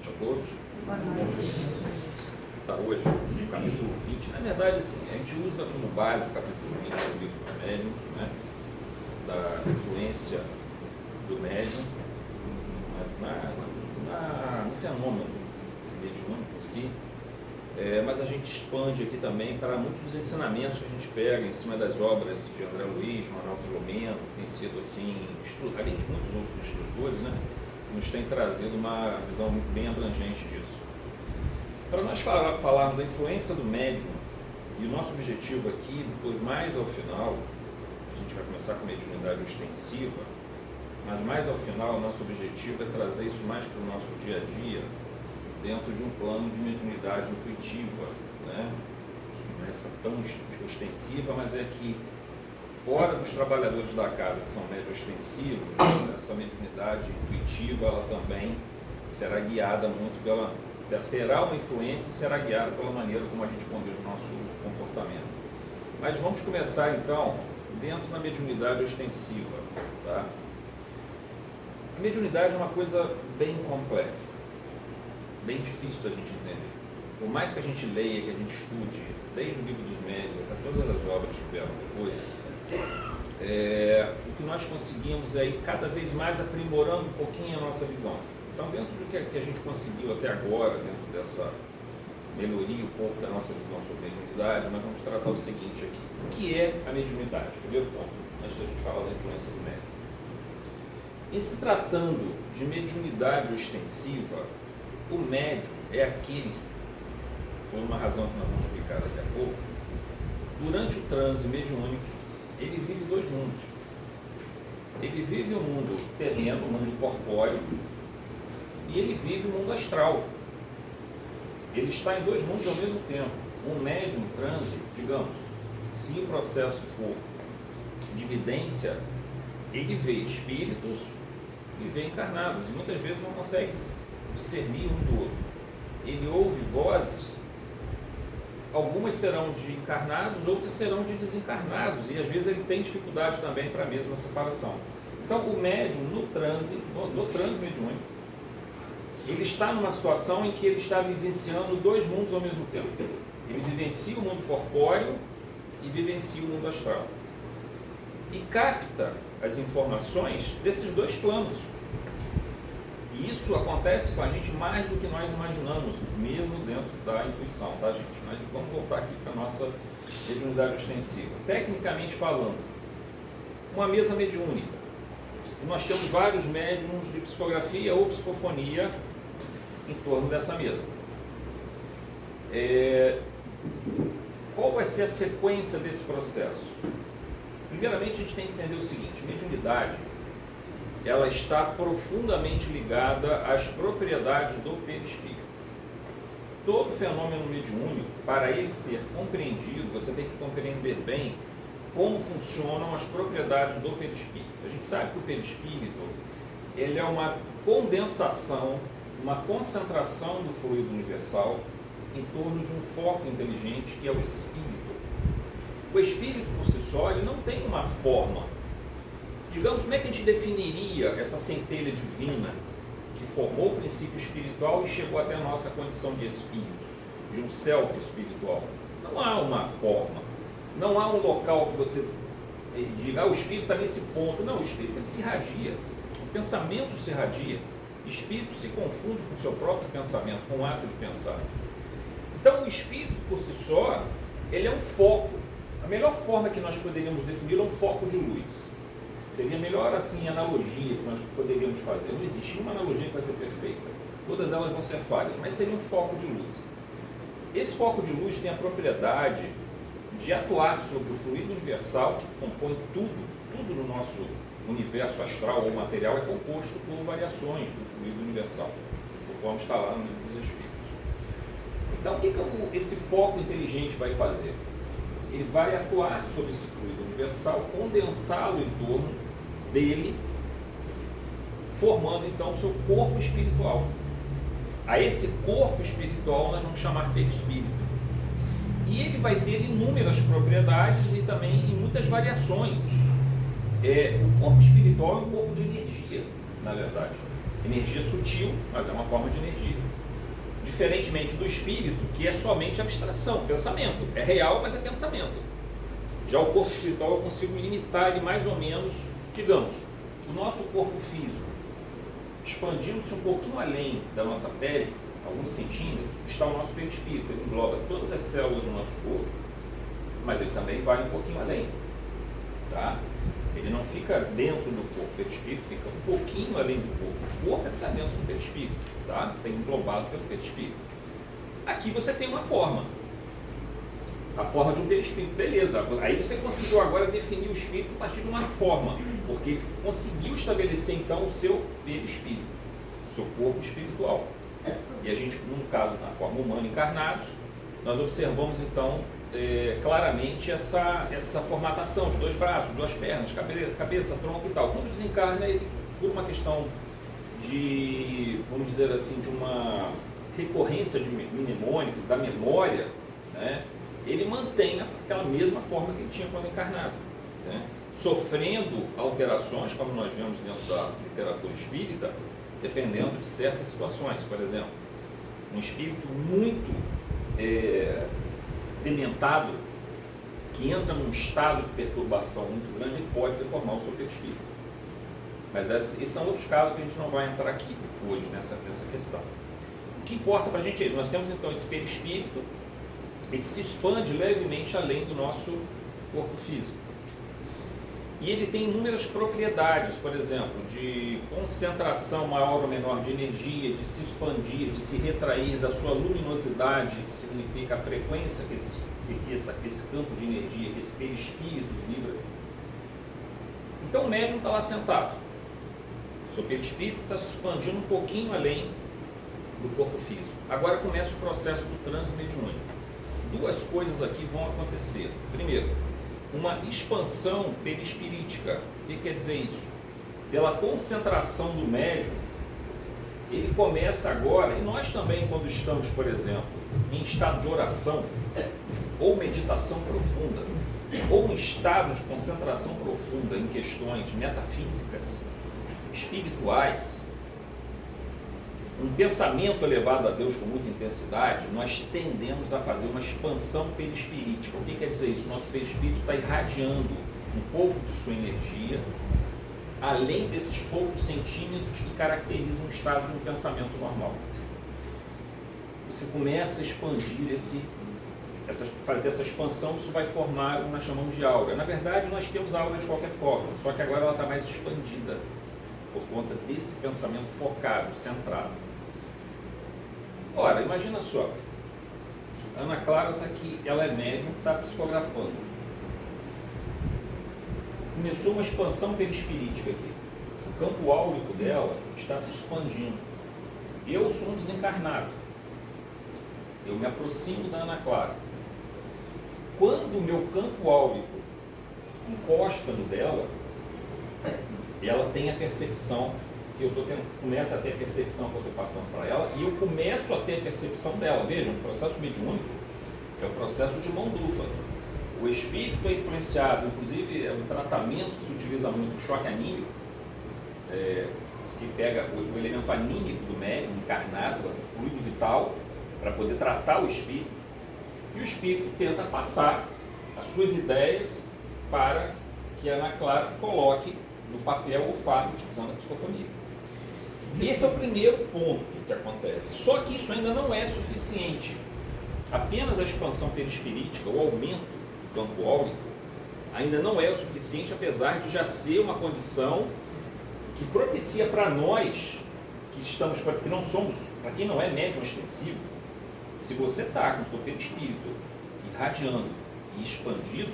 noite a todos. Para hoje, o capítulo 20. Na verdade, assim, a gente usa como base o capítulo 20 do livro dos médiuns, né? Da influência do médium no fenômeno mediúnico em si. Mas a gente expande aqui também para muitos dos ensinamentos que a gente pega em cima das obras de André Luiz, Manuel Filomeno, que tem sido assim, além de muitos outros instrutores, né, que nos tem trazido uma visão bem abrangente disso. Para nós falarmos da influência do médium, e o nosso objetivo aqui, depois mais ao final, a gente vai começar com mediunidade ostensiva, mas mais ao final o nosso objetivo é trazer isso mais para o nosso dia a dia, dentro de um plano de mediunidade intuitiva, né? Que não é essa tão ostensiva, mas é que fora dos trabalhadores da casa, que são médios ostensivos, essa mediunidade intuitiva, ela também será guiada muito terá uma influência e será guiada pela maneira como a gente conduz o nosso comportamento. Mas vamos começar então dentro da mediunidade ostensiva, tá? A mediunidade é uma coisa bem complexa, bem difícil da gente entender. Por mais que a gente leia, que a gente estude, desde o livro dos médiuns até todas as obras que vieram depois, o que nós conseguimos é ir cada vez mais aprimorando um pouquinho a nossa visão. Então, dentro do que a gente conseguiu até agora, dentro dessa melhoria um pouco da nossa visão sobre mediunidade, nós vamos tratar o seguinte aqui. O que é a mediunidade? Primeiro ponto, antes da gente falar da influência do médium. Em se tratando de mediunidade ostensiva, o médium é aquele, por uma razão que nós vamos explicar daqui a pouco, durante o transe mediúnico, ele vive dois mundos. Ele vive o mundo terreno, o mundo corpóreo, e ele vive o mundo astral. Ele está em dois mundos ao mesmo tempo. Um médium transe, digamos, se o processo for de vidência, ele vê espíritos e vê encarnados, e muitas vezes não consegue discernir um do outro. Ele ouve vozes, algumas serão de encarnados, outras serão de desencarnados, e às vezes ele tem dificuldade também para a mesma separação. Então o médium no transe mediúnico, ele está numa situação em que ele está vivenciando dois mundos ao mesmo tempo. Ele vivencia o mundo corpóreo e vivencia o mundo astral. E capta as informações desses dois planos. E isso acontece com a gente mais do que nós imaginamos, mesmo dentro da intuição, tá, gente? Mas vamos voltar aqui para a nossa mediunidade ostensiva. Tecnicamente falando, uma mesa mediúnica. E nós temos vários médiums de psicografia ou psicofonia em torno dessa mesa. Qual vai ser a sequência desse processo? Primeiramente, a gente tem que entender o seguinte: mediunidade, ela está profundamente ligada às propriedades do perispírito. Todo fenômeno mediúnico, para ele ser compreendido, você tem que compreender bem como funcionam as propriedades do perispírito. A gente sabe que o perispírito, ele é uma condensação, uma concentração do fluido universal em torno de um foco inteligente que é o espírito. O espírito por si só, ele não tem uma forma. Digamos, como é que a gente definiria essa centelha divina que formou o princípio espiritual e chegou até a nossa condição de espíritos, de um self espiritual? Não há uma forma, não há um local que você diga, o espírito está nesse ponto. Não, o espírito se irradia, o pensamento se irradia, o espírito se confunde com o seu próprio pensamento, com o ato de pensar. Então, o espírito por si só, ele é um foco. A melhor forma que nós poderíamos definir é um foco de luz. Seria melhor assim a analogia que nós poderíamos fazer. Não existe uma analogia que vai ser perfeita. Todas elas vão ser falhas, mas seria um foco de luz. Esse foco de luz tem a propriedade de atuar sobre o fluido universal que compõe tudo no nosso universo astral ou material é composto por variações do fluido universal, conforme está lá no livro dos Espíritos. Então, o que esse foco inteligente vai fazer? Ele vai atuar sobre esse fluido universal, condensá-lo em torno dele, formando então o seu corpo espiritual. A esse corpo espiritual nós vamos chamar perispírito. E ele vai ter inúmeras propriedades e também muitas variações. O corpo espiritual é um corpo de energia, na verdade. Energia sutil, mas é uma forma de energia. Diferentemente do espírito, que é somente abstração, pensamento. É real, mas é pensamento. Já o corpo espiritual eu consigo limitar ele mais ou menos, digamos, o nosso corpo físico, expandindo-se um pouquinho além da nossa pele, alguns centímetros, está o nosso perispírito. Ele engloba todas as células do nosso corpo, mas ele também vai um pouquinho além. Tá? Ele não fica dentro do corpo, o perispírito fica um pouquinho além do corpo. O corpo é que está dentro do perispírito, tá? Tem englobado pelo perispírito. Aqui você tem uma forma. A forma de um perispírito, beleza. Aí você conseguiu agora definir o espírito a partir de uma forma, porque ele conseguiu estabelecer então o seu perispírito, o seu corpo espiritual. E a gente, no caso, na forma humana, encarnados, nós observamos então claramente essa formatação de dois braços, duas pernas, cabeça, tronco e tal. Quando desencarna, ele, por uma questão de, vamos dizer assim, de uma recorrência de mnemônico, da memória, né, ele mantém aquela mesma forma que ele tinha quando encarnado, né, sofrendo alterações, como nós vemos dentro da literatura espírita, dependendo de certas situações. Por exemplo, um espírito muito dementado, que entra num estado de perturbação muito grande, ele pode deformar o seu perispírito. Mas esses são outros casos que a gente não vai entrar aqui hoje nessa questão. O que importa para a gente é isso. Nós temos então esse perispírito, ele se expande levemente além do nosso corpo físico. E ele tem inúmeras propriedades, por exemplo, de concentração maior ou menor de energia, de se expandir, de se retrair da sua luminosidade, que significa a frequência que esse campo de energia, que esse perispírito vibra. Então o médium está lá sentado. O seu perispírito está se expandindo um pouquinho além do corpo físico. Agora começa o processo do transe mediúnico. Duas coisas aqui vão acontecer. Primeiro, uma expansão perispirítica. O que quer dizer isso? Pela concentração do médium, ele começa agora, e nós também, quando estamos, por exemplo, em estado de oração, ou meditação profunda, ou em estado de concentração profunda em questões metafísicas, espirituais, um pensamento elevado a Deus com muita intensidade, nós tendemos a fazer uma expansão perispirítica. O que quer dizer isso? Nosso perispírito está irradiando um pouco de sua energia, além desses poucos centímetros que caracterizam o estado de um pensamento normal. Você começa a expandir fazer essa expansão, isso vai formar o que nós chamamos de aura. Na verdade, nós temos a aura de qualquer forma, só que agora ela está mais expandida, por conta desse pensamento focado, centrado. Ora, imagina só, a Ana Clara está aqui, ela é médium, está psicografando. Começou uma expansão perispirítica aqui. O campo áurico dela está se expandindo. Eu sou um desencarnado. Eu me aproximo da Ana Clara. Quando o meu campo áurico encosta no dela, ela tem a percepção que eu estou tendo, começa a ter a percepção que eu estou passando para ela, e eu começo a ter a percepção dela. Vejam, o processo mediúnico é um processo de mão dupla. O espírito é influenciado, inclusive é um tratamento que se utiliza muito, o choque anímico, que pega o elemento anímico do médium encarnado, o fluido vital, para poder tratar o espírito, e o espírito tenta passar as suas ideias para que a Ana Clara coloque no papel o fato, utilizando a psicofonia. Esse é o primeiro ponto que acontece. Só que isso ainda não é suficiente. Apenas a expansão perispirítica, o aumento do campo áurico, ainda não é o suficiente, apesar de já ser uma condição que propicia para nós, que não somos, para quem não é médium extensivo, se você está com o seu perispírito irradiando e expandido,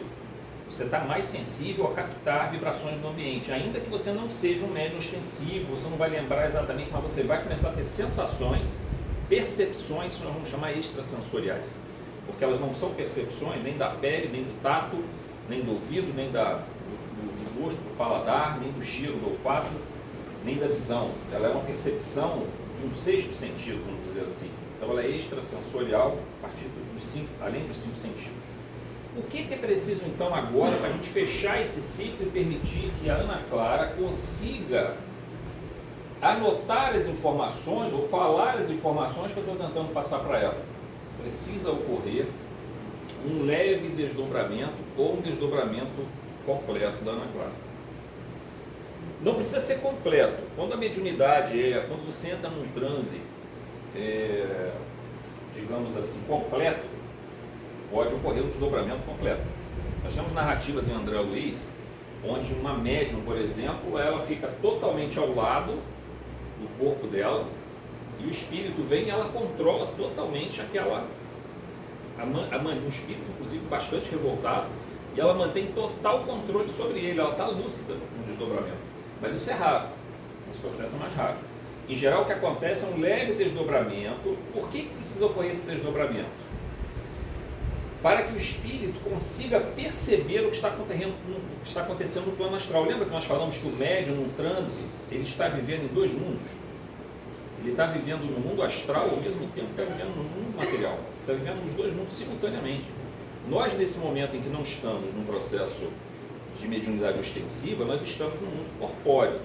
você está mais sensível a captar vibrações do ambiente, ainda que você não seja um médium extensivo, você não vai lembrar exatamente, mas você vai começar a ter sensações, percepções, que nós vamos chamar extrasensoriais, porque elas não são percepções nem da pele, nem do tato, nem do ouvido, nem do gosto, do paladar, nem do cheiro, do olfato, nem da visão. Ela é uma percepção de um sexto sentido, vamos dizer assim. Então ela é extrasensorial a partir além dos 5 sentidos. O que é preciso então agora para a gente fechar esse ciclo e permitir que a Ana Clara consiga anotar as informações ou falar as informações que eu estou tentando passar para ela. Precisa ocorrer um leve desdobramento ou um desdobramento completo da Ana Clara. Não precisa ser completo. Quando a mediunidade quando você entra num transe, digamos assim, completo, pode ocorrer um desdobramento completo. Nós temos narrativas em André Luiz, onde uma médium, por exemplo, ela fica totalmente ao lado do corpo dela, e o espírito vem e ela controla totalmente aquela... um espírito, inclusive, bastante revoltado, e ela mantém total controle sobre ele, ela está lúcida no desdobramento. Mas isso é raro, esse processo é mais raro. Em geral, o que acontece é um leve desdobramento. Por que precisa ocorrer esse desdobramento? Para que o espírito consiga perceber o que está acontecendo no plano astral. Lembra que nós falamos que o médium, no transe, ele está vivendo em dois mundos? Ele está vivendo no mundo astral ao mesmo tempo, está vivendo no mundo material, está vivendo nos dois mundos simultaneamente. Nós, nesse momento em que não estamos num processo de mediunidade ostensiva, nós estamos no mundo corpóreo.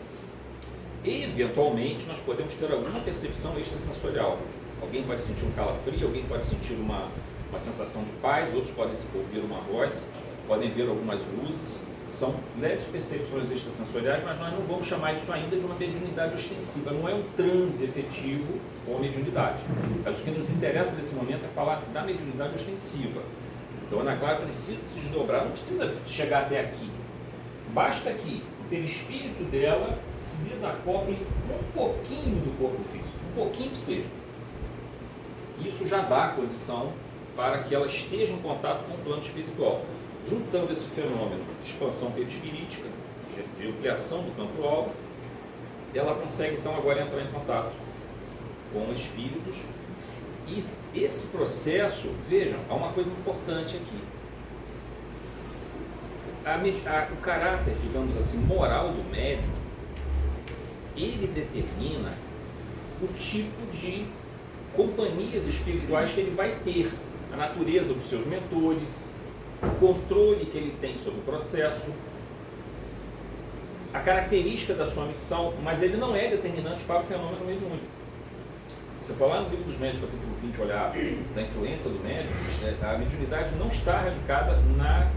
E, eventualmente, nós podemos ter alguma percepção extrasensorial. Alguém pode sentir um calafrio, alguém pode sentir uma sensação de paz, outros podem ouvir uma voz, podem ver algumas luzes. São leves percepções extrasensoriais, mas nós não vamos chamar isso ainda de uma mediunidade ostensiva. Não é um transe efetivo com a mediunidade. Mas o que nos interessa nesse momento é falar da mediunidade ostensiva. Então a Ana Clara precisa se desdobrar, não precisa chegar até aqui. Basta que o perispírito dela se desacople um pouquinho do corpo físico, um pouquinho que seja. Isso já dá condição para que ela esteja em contato com o plano espiritual. Juntando esse fenômeno de expansão perispirítica, de ampliação do campo alvo, ela consegue então agora entrar em contato com espíritos. E esse processo, vejam, há uma coisa importante aqui. O caráter, digamos assim, moral do médium, ele determina o tipo de companhias espirituais que ele vai ter, a natureza dos seus mentores, o controle que ele tem sobre o processo, a característica da sua missão, mas ele não é determinante para o fenômeno mediúnico. Se você falar no livro dos médiuns, capítulo 20, olhar da influência do médium, a mediunidade não está radicada na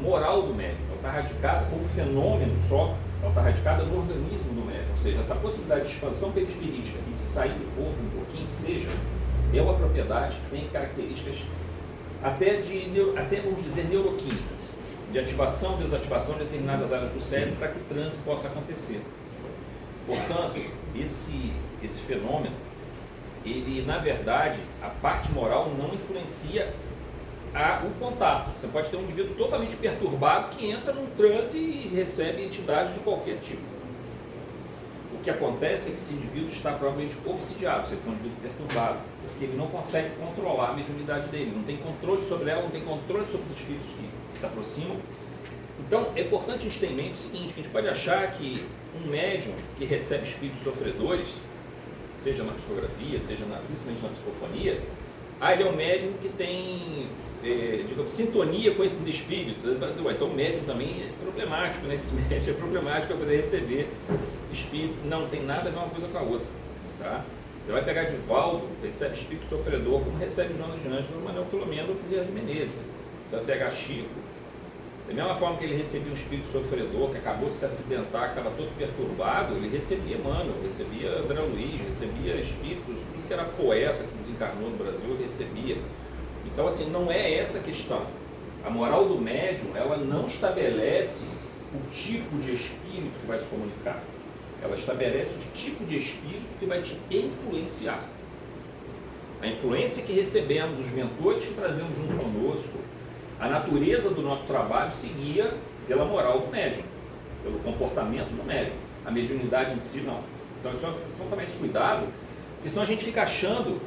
moral do médium, ela está radicada como fenômeno só, ela está radicada no organismo do médium, ou seja, essa possibilidade de expansão perispirítica e de sair do corpo um pouquinho, que seja, é uma propriedade que tem características até vamos dizer, neuroquímicas, de ativação e desativação de determinadas áreas do cérebro para que o transe possa acontecer. Portanto, esse fenômeno, ele, na verdade, a parte moral não influencia o contato. Você pode ter um indivíduo totalmente perturbado que entra num transe e recebe entidades de qualquer tipo. O que acontece é que esse indivíduo está provavelmente obsidiado, se ele for um indivíduo perturbado, porque ele não consegue controlar a mediunidade dele, não tem controle sobre ela, não tem controle sobre os espíritos que se aproximam. Então, é importante a gente ter em mente o seguinte, que a gente pode achar que um médium que recebe espíritos sofredores, seja na psicografia, seja principalmente na psicofonia, ele é um médium que tem, digamos, sintonia com esses espíritos. Então o médium também é problemático, né? Esse médium é problemático para poder receber espírito. Não tem nada a ver uma coisa com a outra. Tá? Você vai pegar Divaldo, recebe espírito sofredor, como recebe Jonas de Anjos, no Manuel Filomeno ou Bezerra de Menezes. Você vai pegar Chico, da mesma forma que ele recebia um espírito sofredor, que acabou de se acidentar, que estava todo perturbado, ele recebia Emmanuel, recebia André Luiz, recebia espíritos, tudo que era poeta que desencarnou no Brasil, ele recebia. Então, assim, não é essa a questão. A moral do médium, ela não estabelece o tipo de espírito que vai se comunicar. Ela estabelece o tipo de espírito que vai te influenciar. A influência que recebemos, os mentores que trazemos junto conosco, a natureza do nosso trabalho seguia pela moral do médium, pelo comportamento do médium. A mediunidade em si, não. Então, é só tomar esse cuidado, porque senão a gente fica achando,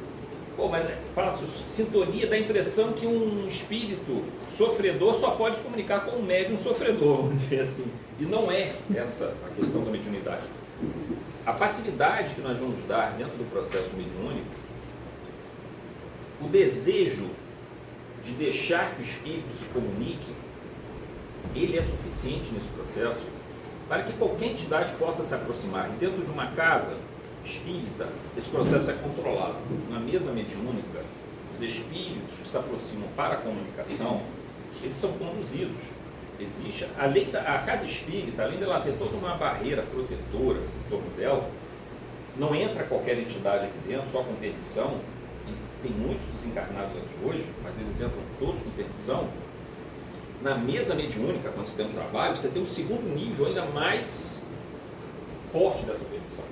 mas fala-se sintonia, dá a impressão que um espírito sofredor só pode se comunicar com um médium sofredor, vamos dizer assim. E não é essa a questão da mediunidade. A passividade que nós vamos dar dentro do processo mediúnico, o desejo de deixar que o espírito se comunique, ele é suficiente nesse processo para que qualquer entidade possa se aproximar. Dentro de uma casa, espírita, esse processo é controlado. Na mesa mediúnica, os espíritos que se aproximam para a comunicação, eles são conduzidos. Existe, a casa espírita, além dela ter toda uma barreira protetora em torno dela, não entra qualquer entidade aqui dentro, só com permissão, e tem muitos desencarnados aqui hoje, mas eles entram todos com permissão. Na mesa mediúnica, quando você tem um trabalho, você tem um segundo nível ainda mais forte dessa permissão.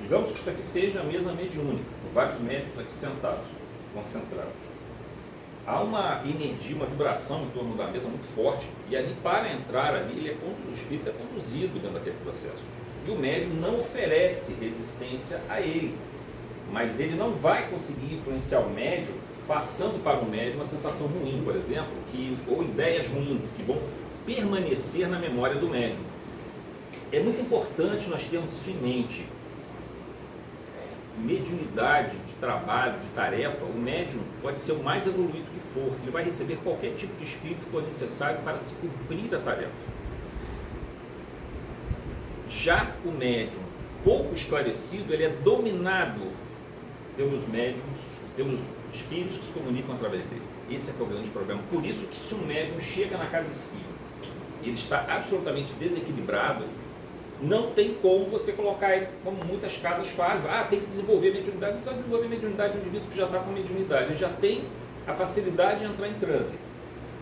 Digamos que isso aqui seja a mesa mediúnica, com vários médicos aqui sentados, concentrados. Há uma energia, uma vibração em torno da mesa muito forte, e ali, para entrar ali, o espírito é conduzido dentro daquele processo. E o médium não oferece resistência a ele, mas ele não vai conseguir influenciar o médium, passando para o médium uma sensação ruim, por exemplo, ou ideias ruins, que vão permanecer na memória do médium. É muito importante nós termos isso em mente. Mediunidade de trabalho, de tarefa, o médium pode ser o mais evoluído que for, ele vai receber qualquer tipo de espírito que for necessário para se cumprir a tarefa. Já o médium pouco esclarecido, ele é dominado pelos médiums, pelos espíritos que se comunicam através dele. Esse é que é o grande problema. Por isso que, se um médium chega na casa espírita, ele está absolutamente desequilibrado, não tem como você colocar ele, como muitas casas fazem, tem que se desenvolver mediunidade. Não precisa desenvolver mediunidade de um indivíduo que já está com mediunidade, ele já tem a facilidade de entrar em transe.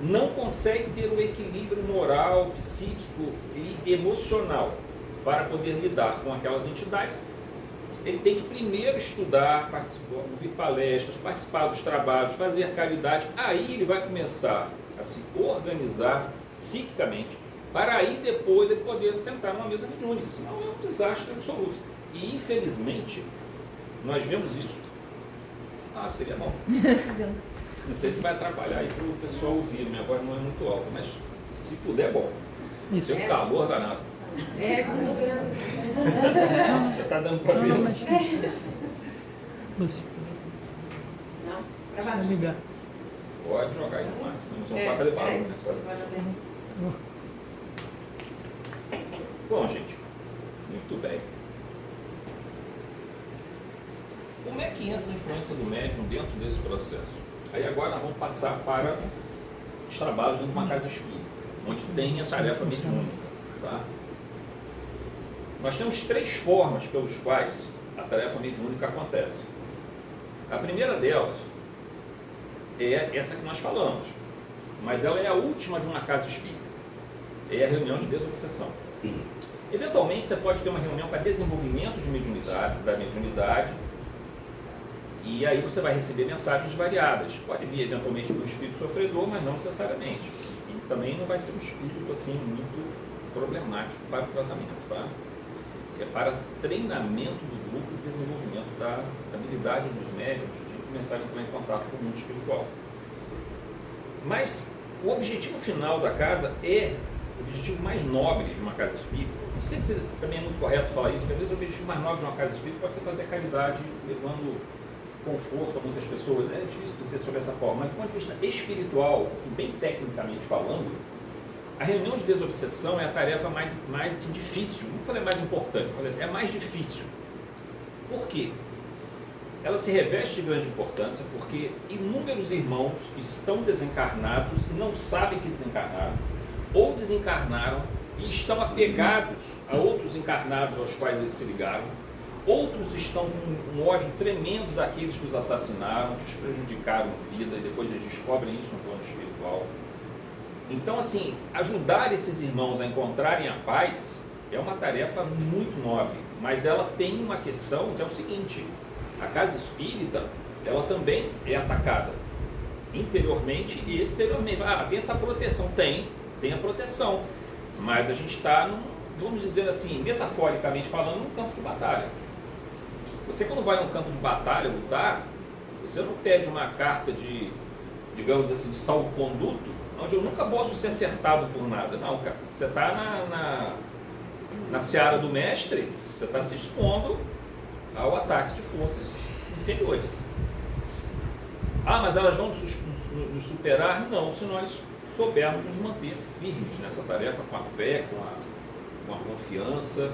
Não consegue ter o equilíbrio moral, psíquico e emocional para poder lidar com aquelas entidades. Ele tem que primeiro estudar, ouvir palestras, participar dos trabalhos, fazer caridade. Aí ele vai começar a se organizar psiquicamente, para aí depois ele poder sentar numa mesa mediúnica. Senão é um desastre absoluto. E infelizmente, nós vemos isso. Seria bom. Não sei se vai atrapalhar aí para o pessoal ouvir. Minha voz não é muito alta, mas se puder, é bom. Isso. Tem um calor danado. Estou vendo. Está dando para ver. Lúcio. Não, para baixo. Ligar. Pode jogar aí no máximo, não vai fazer barulho, né? Bom, gente, muito bem. Como é que entra a influência do médium dentro desse processo? Aí agora nós vamos passar para os trabalhos dentro de uma casa espírita, onde tem a tarefa mediúnica. Tá? Nós temos 3 formas pelos quais a tarefa mediúnica acontece. A primeira delas é essa que nós falamos, mas ela é a última de uma casa espírita. É a reunião de desobsessão. Eventualmente você pode ter uma reunião para desenvolvimento de mediunidade, e aí você vai receber mensagens variadas. Pode vir eventualmente do espírito sofredor, mas não necessariamente. E também não vai ser um espírito assim muito problemático para o tratamento, tá? É para treinamento do grupo e desenvolvimento da habilidade dos médiuns de começar a entrar em contato com o mundo espiritual. Mas o objetivo final da casa é o objetivo mais nobre de uma casa espírita. Não sei se também é muito correto falar isso, porque às vezes o objetivo mais nobre de uma casa espírita pode ser fazer caridade, levando conforto a muitas pessoas. É difícil dizer sobre essa forma, mas do ponto de vista espiritual, assim, bem tecnicamente falando, a reunião de desobsessão é a tarefa mais assim, difícil. Não falei mais importante, é mais difícil. Por quê? Ela se reveste de grande importância porque inúmeros irmãos estão desencarnados e não sabem que desencarnaram, ou desencarnaram e estão apegados a outros encarnados aos quais eles se ligaram. Outros estão com um ódio tremendo daqueles que os assassinaram, que os prejudicaram em vida, e depois eles descobrem isso no plano espiritual. Então, assim, ajudar esses irmãos a encontrarem a paz é uma tarefa muito nobre, mas ela tem uma questão que é o seguinte: a casa espírita, ela também é atacada, interiormente e exteriormente. Tem essa proteção? Tem a proteção, mas a gente está, vamos dizer assim, metaforicamente falando, num campo de batalha. Você, quando vai a um campo de batalha lutar, você não pede uma carta de, digamos assim, de salvo-conduto, onde eu nunca posso ser acertado por nada. Não, cara, você está na seara do mestre, você está se expondo ao ataque de forças inferiores. Mas elas vão nos superar? Não, se nós soubermos nos manter firmes nessa tarefa, com a fé, com a confiança,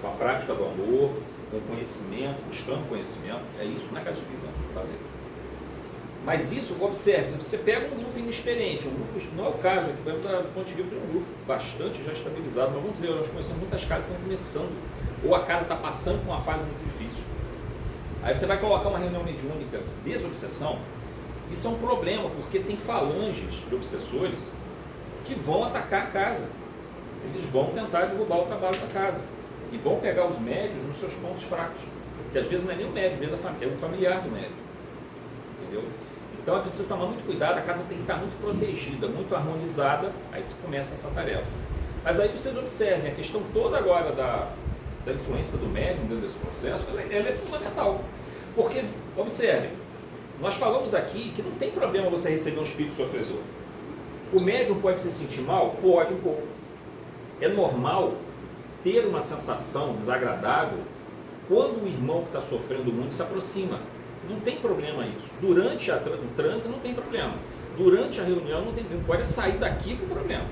com a prática do amor. com conhecimento, buscando conhecimento, é isso que na casa espírita tem que fazer. Mas isso, observe, se você pega um grupo inexperiente, um grupo, não é o caso aqui, por exemplo, da Fonte Viva tem um grupo bastante já estabilizado, mas vamos dizer, nós conhecemos muitas casas que estão começando, ou a casa está passando por uma fase muito difícil. Aí você vai colocar uma reunião mediúnica de desobsessão, isso é um problema, porque tem falanges de obsessores que vão atacar a casa. Eles vão tentar derrubar o trabalho da casa. E vão pegar os médios nos seus pontos fracos. Que às vezes não é nem o médio, às vezes é o familiar do médio. Entendeu? Então é preciso tomar muito cuidado, a casa tem que estar muito protegida, muito harmonizada, aí você começa essa tarefa. Mas aí vocês observem, a questão toda agora da influência do médium dentro desse processo, ela é fundamental. Porque, observem, nós falamos aqui que não tem problema você receber um espírito sofredor. O médium pode se sentir mal? Pode um pouco. É normal ter uma sensação desagradável quando o irmão que está sofrendo muito se aproxima. Não tem problema isso. Durante o transe não tem problema. Durante a reunião não tem problema. Pode sair daqui com problema.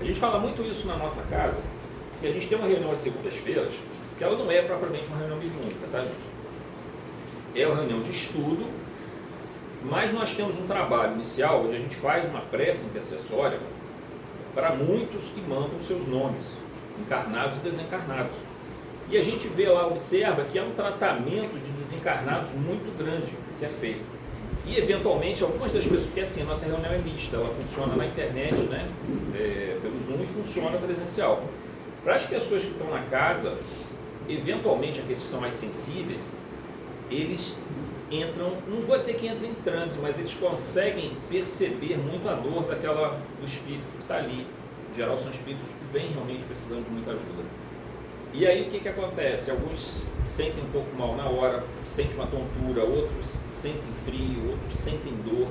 A gente fala muito isso na nossa casa, que a gente tem uma reunião às segundas-feiras, que ela não é propriamente uma reunião mediúnica, tá, gente? É uma reunião de estudo, mas nós temos um trabalho inicial onde a gente faz uma prece intercessória para muitos que mandam seus nomes, encarnados e desencarnados. E a gente vê lá, observa que é um tratamento de desencarnados muito grande que é feito. E eventualmente algumas das pessoas, porque assim, a nossa reunião é mista, ela funciona na internet, né, pelo Zoom, e funciona presencial. Para as pessoas que estão na casa, eventualmente aqueles que são mais sensíveis, eles entram, não vou dizer que entram em transe, mas eles conseguem perceber muito a dor do espírito que está ali. Em geral são espíritos que vêm realmente precisando de muita ajuda. E aí o que acontece? Alguns sentem um pouco mal na hora, sentem uma tontura, outros sentem frio, outros sentem dor.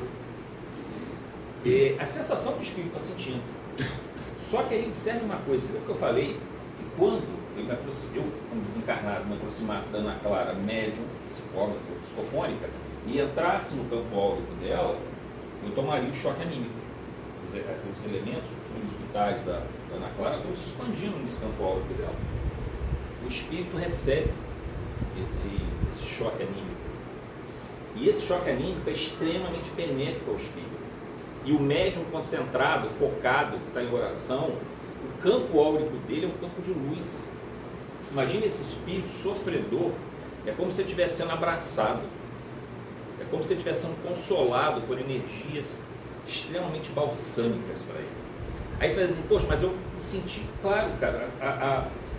A sensação que o espírito está sentindo. Só que aí observe uma coisa, sabe o que eu falei? Que quando eu, como desencarnado, me aproximasse da Ana Clara, médium, psicógrafa, psicofônica, e entrasse no campo áurico dela, eu tomaria o choque anímico. Os elementos, os fluidos vitais da Ana Clara estão se expandindo nesse campo áurico dela. O espírito recebe esse choque anímico. E esse choque anímico é extremamente benéfico ao espírito. E o médium concentrado, focado, que está em oração, o campo áurico dele é um campo de luz. Imagina esse espírito sofredor, é como se ele estivesse sendo abraçado, é como se ele estivesse sendo consolado por energias extremamente balsâmicas para ele. Aí você vai dizer assim, poxa, mas eu me senti, claro, cara,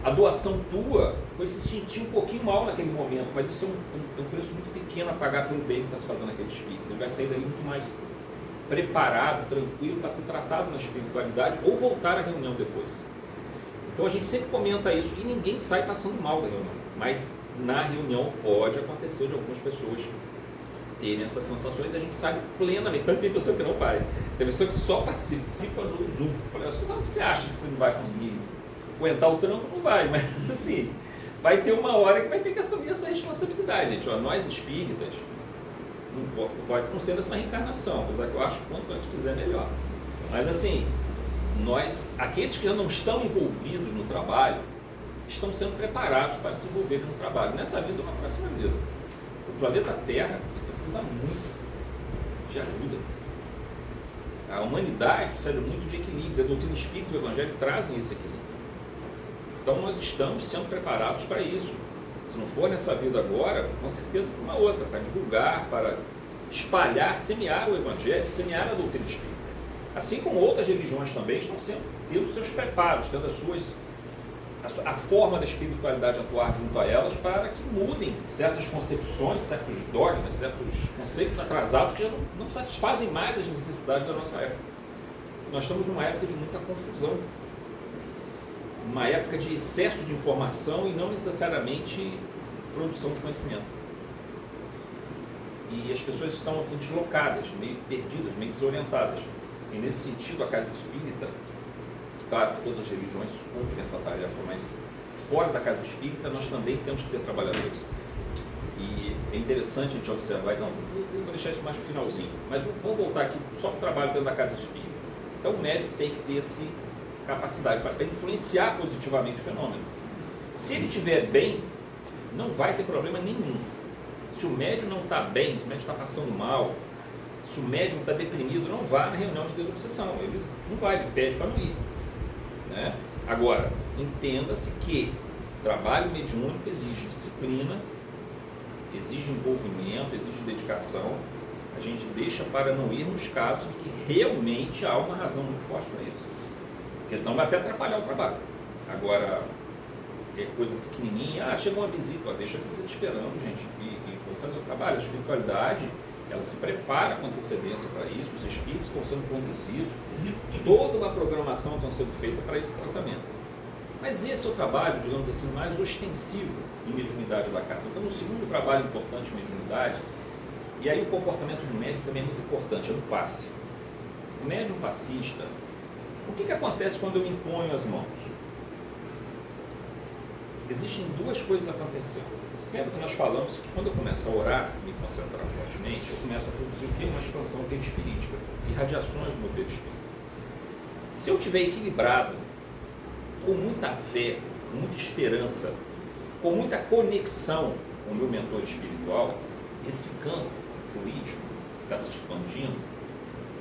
a doação tua foi se sentir um pouquinho mal naquele momento, mas isso é um preço muito pequeno a pagar pelo bem que está se fazendo naquele espírito. Ele vai sair dali muito mais preparado, tranquilo, para ser tratado na espiritualidade ou voltar à reunião depois. Então a gente sempre comenta isso e ninguém sai passando mal da reunião, mas na reunião pode acontecer de algumas pessoas terem essas sensações e a gente sabe plenamente, tanto tem pessoa que não vai, tem pessoa que só participa do Zoom. Falei, você acha que você não vai conseguir aguentar o tranco? Não vai, mas assim, vai ter uma hora que vai ter que assumir essa responsabilidade, gente. Ó, nós espíritas, pode não ser dessa reencarnação, apesar que eu acho que quanto antes fizer melhor. Mas assim, nós, aqueles que já não estão envolvidos no trabalho, estão sendo preparados para se envolverem no trabalho, nessa vida ou na próxima vida. O planeta Terra precisa muito de ajuda. A humanidade precisa muito de equilíbrio. A doutrina espírita e o evangelho trazem esse equilíbrio. Então nós estamos sendo preparados para isso. Se não for nessa vida agora, com certeza para uma outra, para divulgar, para espalhar, semear o evangelho, semear a doutrina espírita. Assim como outras religiões também estão tendo seus preparos, tendo a forma da espiritualidade atuar junto a elas para que mudem certas concepções, certos dogmas, certos conceitos atrasados que já não satisfazem mais as necessidades da nossa época. Nós estamos numa época de muita confusão, uma época de excesso de informação e não necessariamente produção de conhecimento. E as pessoas estão assim deslocadas, meio perdidas, meio desorientadas. E nesse sentido a casa espírita, claro que todas as religiões cumprem essa tarefa, mas fora da casa espírita nós também temos que ser trabalhadores. E é interessante a gente observar, não, vou deixar isso mais para o finalzinho, mas vamos voltar aqui só para o trabalho dentro da casa espírita. Então o médico tem que ter essa capacidade para influenciar positivamente o fenômeno. Se ele estiver bem, não vai ter problema nenhum. Se o médium não está bem, se o médium está passando mal, se o médium está deprimido, não vá na reunião de desobsessão. Ele não vai, ele pede para não ir. Né? Agora, entenda-se que trabalho mediúnico exige disciplina, exige envolvimento, exige dedicação. A gente deixa para não ir nos casos em que realmente há uma razão muito forte para isso. Porque então vai até atrapalhar o trabalho. Agora, é coisa pequenininha, chegou uma visita, deixa a visita esperando, gente, e vou fazer o trabalho. A espiritualidade, ela se prepara com antecedência para isso, os espíritos estão sendo conduzidos, toda uma programação está sendo feita para esse tratamento. Mas esse é o trabalho, digamos assim, mais ostensivo em mediunidade da casa. Então, o segundo trabalho importante em mediunidade, e aí o comportamento do médium também é muito importante, é no passe. O médium passista, o que acontece quando eu imponho as mãos? Existem duas coisas acontecendo. Sempre que nós falamos que quando eu começo a orar, me concentrar fortemente, eu começo a produzir o que? Uma expansão perispirítica e radiações do meu perispírito. Se eu estiver equilibrado, com muita fé, com muita esperança, com muita conexão com o meu mentor espiritual, esse campo fluídico que está se expandindo,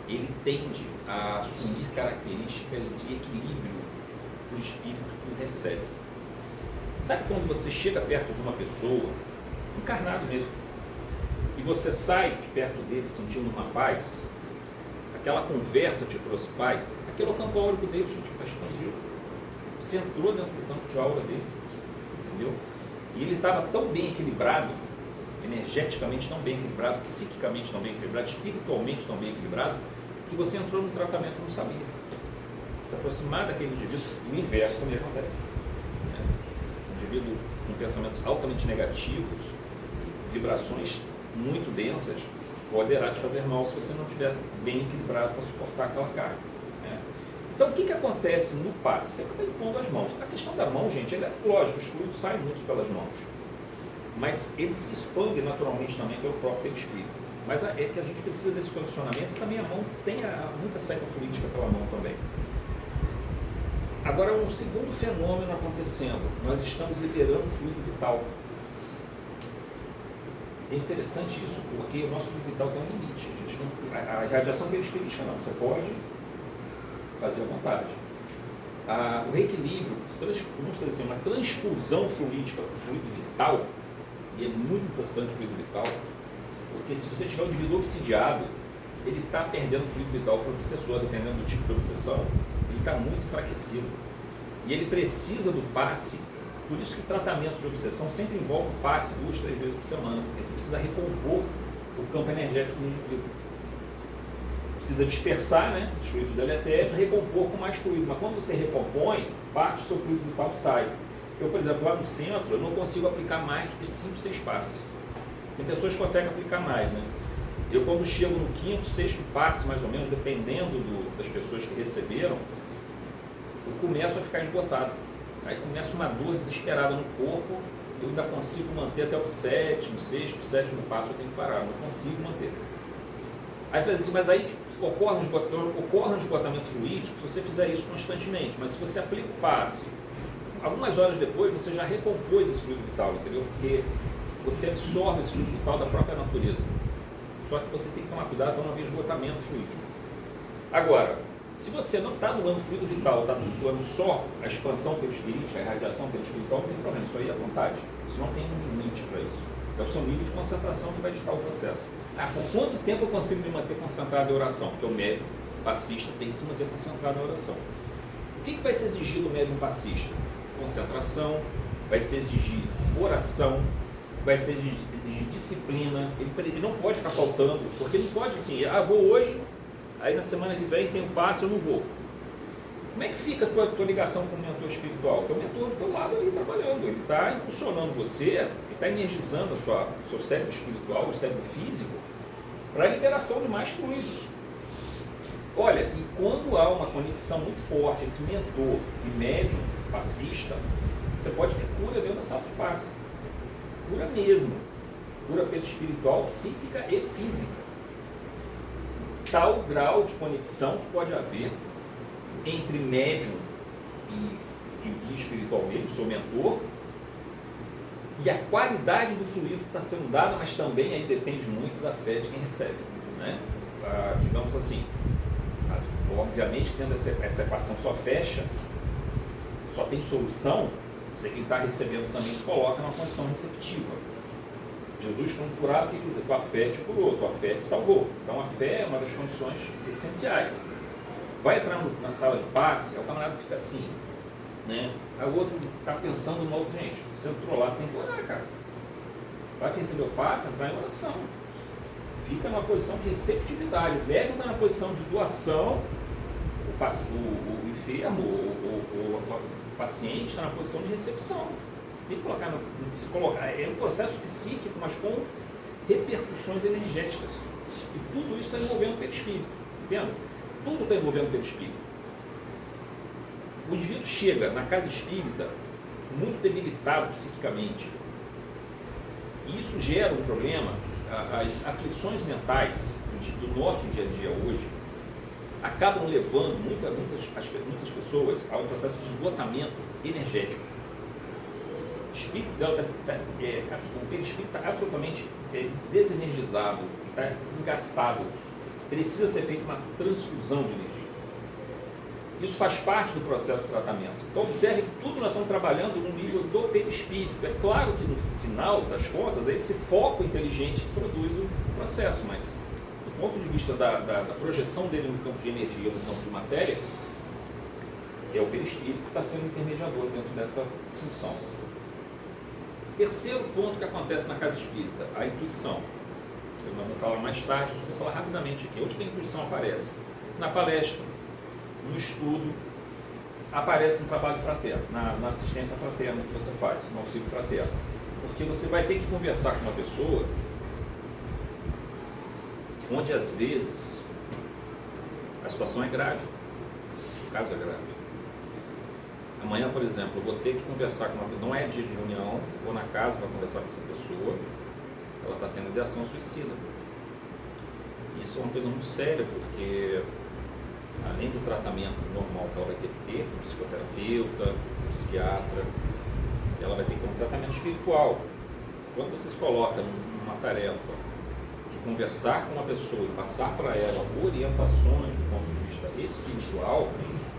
ele tende a assumir características de equilíbrio do espírito que o recebe. Sabe quando você chega perto de uma pessoa, encarnado mesmo, e você sai de perto dele sentindo uma paz, aquela conversa te trouxe paz, aquele é o campo áurico dele, gente, está expandido. Você entrou dentro do campo de aura dele, entendeu? E ele estava tão bem equilibrado, energeticamente tão bem equilibrado, psiquicamente tão bem equilibrado, espiritualmente tão bem equilibrado, que você entrou no tratamento e não sabia. Se aproximar daquele indivíduo, o inverso também acontece. Indivíduo com pensamentos altamente negativos, vibrações muito densas, poderá te fazer mal se você não estiver bem equilibrado para suportar aquela carga. Né? Então, o que acontece no passe? Você está impondo as mãos. A questão da mão, gente, lógico, os fluidos saem muito pelas mãos, mas eles se expandem naturalmente também pelo próprio perispírito. Mas é que a gente precisa desse condicionamento e também a mão tem muita saída fluídica pela mão também. Agora, um segundo fenômeno acontecendo, nós estamos liberando fluido vital. É interessante isso, porque o nosso fluido vital tem um limite. A radiação perispirítica não, você pode fazer à vontade. O reequilíbrio, vamos dizer assim, uma transfusão fluídica para o fluido vital, e é muito importante o fluido vital, porque se você tiver um indivíduo obsidiado, ele está perdendo fluido vital para o obsessor, dependendo do tipo de obsessão. Ele está muito enfraquecido. E ele precisa do passe, por isso que o tratamento de obsessão sempre envolve o passe 2, 3 vezes por semana, porque você precisa recompor o campo energético do indivíduo. Precisa dispersar, né, os fluidos deletérios, recompor com mais fluido. Mas quando você recompõe, parte do seu fluido vital sai. Eu, por exemplo, lá no centro, eu não consigo aplicar mais do que 5, 6 passes. Tem pessoas que conseguem aplicar mais, né? Eu, quando chego no 5º, 6º passe, mais ou menos, dependendo das pessoas que receberam, eu começo a ficar esgotado. Aí começa uma dor desesperada no corpo, eu ainda consigo manter até o 7º, 6º, 7º passo, eu tenho que parar, não consigo manter. Aí você vai dizer assim, mas aí ocorre um esgotamento fluídico se você fizer isso constantemente, mas se você aplica o passe, algumas horas depois você já recompôs esse fluido vital, entendeu? Porque você absorve esse fluido vital da própria natureza. Só que você tem que tomar cuidado para não haver esgotamento fluídico. Agora, se você não está doando fluido vital, está doando só a expansão perispirítica, a irradiação perispiritual, não tem problema, isso aí é à vontade. Isso não tem um limite para isso. É o seu nível de concentração que vai ditar o processo. Por quanto tempo eu consigo me manter concentrado em oração? Porque o médium passista tem que se manter concentrado em oração. O que vai se exigir do médium passista? Concentração, vai se exigir oração, vai se exigir disciplina. Ele não pode ficar faltando, porque ele pode assim, vou hoje, aí na semana que vem tem um passe, eu não vou. Como é que fica a tua ligação com o mentor espiritual? O teu mentor do teu lado ali trabalhando, ele está impulsionando você, ele está energizando o seu cérebro espiritual, o cérebro físico, para a liberação de mais fluidos. Olha, e quando há uma conexão muito forte entre mentor e médium passista, você pode ter cura dentro da sala de passe. Cura mesmo. Cura perispiritual, psíquica e física. Tal grau de conexão que pode haver entre médium e guia espiritual dele, o seu mentor, e a qualidade do fluido que está sendo dado, mas também aí depende muito da fé de quem recebe, né? Digamos assim, obviamente que dentro essa equação só fecha, só tem solução se quem está recebendo também se coloca numa condição receptiva. Jesus, quando curava, o que quer dizer? Tua fé te curou, tua fé te salvou. Então a fé é uma das condições essenciais. Vai entrar na sala de passe, aí o camarada fica assim, né? Aí o outro está pensando numa outra gente. Você entrou lá, você tem que orar, cara. Vai receber o passe, entrar em oração. Fica numa posição de receptividade. O médium está na posição de doação, o enfermo, o paciente está na posição de recepção. Tem que colocar, é um processo psíquico, mas com repercussões energéticas. E tudo isso está envolvendo o perispírito. Entende? Tudo está envolvendo o perispírito. O indivíduo chega na casa espírita muito debilitado psiquicamente. E isso gera um problema. As aflições mentais do nosso dia a dia hoje acabam levando muitas pessoas a um processo de esgotamento energético. O espírito dela o perispírito está absolutamente desenergizado, está desgastado. Precisa ser feita uma transfusão de energia. Isso faz parte do processo de tratamento. Então observe que tudo nós estamos trabalhando no nível do perispírito. É claro que no final das contas é esse foco inteligente que produz o processo, mas do ponto de vista da projeção dele no campo de energia, no campo de matéria, é o perispírito que está sendo intermediador dentro dessa função. Terceiro ponto que acontece na casa espírita, a intuição. Eu vou falar mais tarde, eu vou falar rapidamente aqui. Onde que a intuição aparece? Na palestra, no estudo, aparece no trabalho fraterno, na assistência fraterna que você faz, no auxílio fraterno. Porque você vai ter que conversar com uma pessoa onde às vezes a situação é grave, o caso é grave. Amanhã, por exemplo, eu vou ter que conversar com uma pessoa, não é dia de reunião, vou na casa para conversar com essa pessoa, ela está tendo ideação suicida. Isso é uma coisa muito séria, porque além do tratamento normal que ela vai ter que ter, um psicoterapeuta, um psiquiatra, ela vai ter que ter um tratamento espiritual. Quando você se coloca numa tarefa de conversar com uma pessoa e passar para ela orientações do ponto de vista espiritual,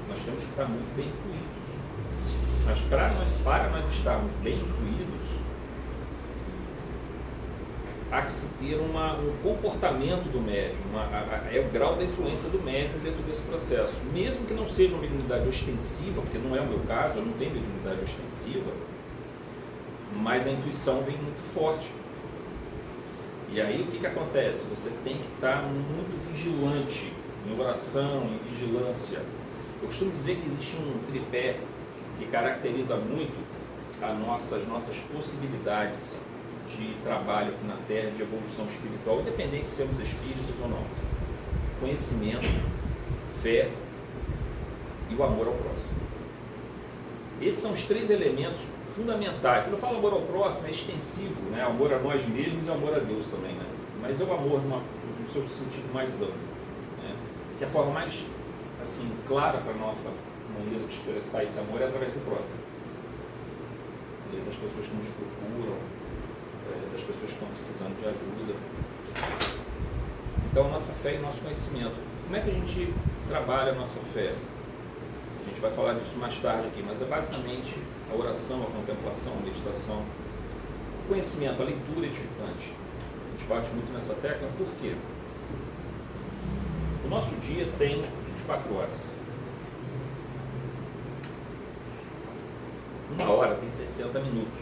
nós temos que estar muito bem incluídos. Mas para nós estarmos bem incluídos, há que se ter um comportamento do médium, é o grau da influência do médium dentro desse processo. Mesmo que não seja uma mediunidade ostensiva, porque não é o meu caso, eu não tenho mediunidade ostensiva, mas a intuição vem muito forte. E aí o que acontece? Você tem que estar muito vigilante, em oração, em vigilância. Eu costumo dizer que existe um tripé que caracteriza muito as nossas possibilidades de trabalho aqui na Terra, de evolução espiritual, independente de sermos espíritos ou não. Conhecimento, fé e o amor ao próximo. Esses são os três elementos fundamentais. Quando eu falo amor ao próximo, é extensivo, né? Amor a nós mesmos e amor a Deus também, né? Mas é o amor no seu sentido mais amplo, né? Que a forma mais assim, clara para a nossa maneira de expressar esse amor é através do próximo. E das pessoas que nos procuram, das pessoas que estão precisando de ajuda. Então, a nossa fé e nosso conhecimento. Como é que a gente trabalha a nossa fé? A gente vai falar disso mais tarde aqui, mas é basicamente a oração, a contemplação, a meditação, o conhecimento, a leitura edificante. A gente bate muito nessa tecla, por quê? O nosso dia tem 24 horas. Uma hora tem 60 minutos.